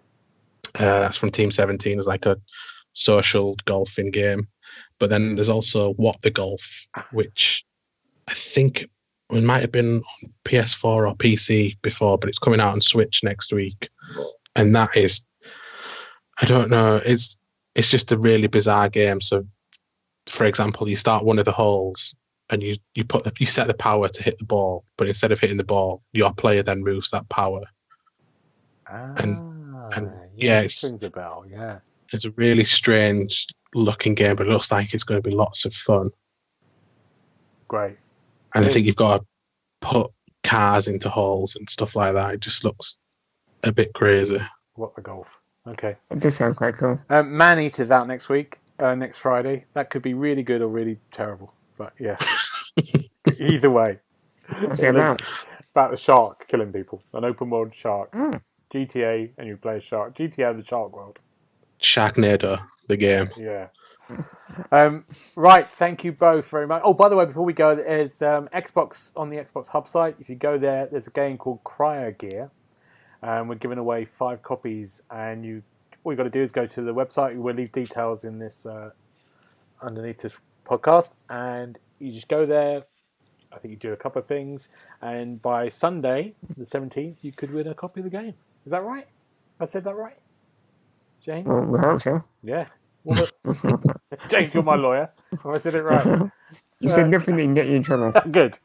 [SPEAKER 3] That's from Team 17 as like a social golfing game. But then there's also What the Golf, which I think it might have been on PS4 or PC before, but it's coming out on Switch next week. And that is, I don't know, it's just a really bizarre game. So, for example, you start one of the holes and you set the power to hit the ball, but instead of hitting the ball, your player then moves that power. And yeah,
[SPEAKER 1] it rings a bell. Yeah,
[SPEAKER 3] it's a really strange looking game, but it looks like it's going to be lots of fun.
[SPEAKER 1] Great.
[SPEAKER 3] And I think you've got to put cars into holes and stuff like that. It just looks a bit crazy.
[SPEAKER 1] What the golf? Okay.
[SPEAKER 2] It does sound quite cool.
[SPEAKER 1] Man Eater's out next week, next Friday. That could be really good or really terrible. But yeah, either way.
[SPEAKER 2] What's it about?
[SPEAKER 1] About a shark killing people. An open world shark.
[SPEAKER 2] Oh.
[SPEAKER 1] GTA, and you play a shark. GTA, the shark world.
[SPEAKER 3] Sharknado, the game.
[SPEAKER 1] Yeah. Right, thank you both very much. Oh, by the way, before we go, there's Xbox on the Xbox Hub site. If you go there, there's a game called Cryo Gear. We're giving away 5 copies, and all you got to do is go to the website. We'll leave details in this underneath this podcast, and you just go there. I think you do a couple of things, and by Sunday, the 17th, you could win a copy of the game. Is that right? I said that right, James?
[SPEAKER 2] Well, we hope so.
[SPEAKER 1] Yeah. James, you're my lawyer. Have I said it right?
[SPEAKER 2] You said nothing that can get you in trouble.
[SPEAKER 1] Good.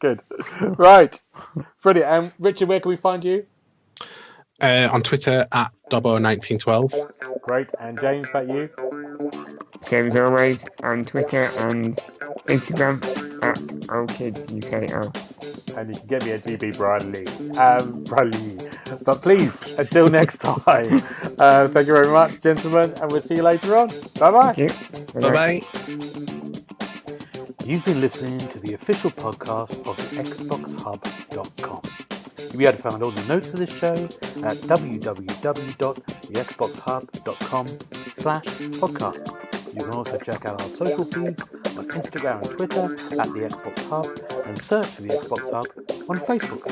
[SPEAKER 1] Right. Brilliant. Richard, where can we find you?
[SPEAKER 3] On Twitter at Dobbo1912.
[SPEAKER 1] Great. And James, about you?
[SPEAKER 2] Same as always, on Twitter and Instagram at OKidUKO.
[SPEAKER 1] And you can get me at GB Bradley. But please, until next time, thank you very much, gentlemen, and we'll see you later on. Bye-bye.
[SPEAKER 2] Thank you.
[SPEAKER 3] Bye-bye.
[SPEAKER 1] You've been listening to the official podcast of TheXboxHub.com. You'll be able to find all the notes of this show at www.TheXboxHub.com/podcast. You can also check out our social feeds on Instagram and Twitter at The Xbox Hub, and search for The Xbox Hub on Facebook.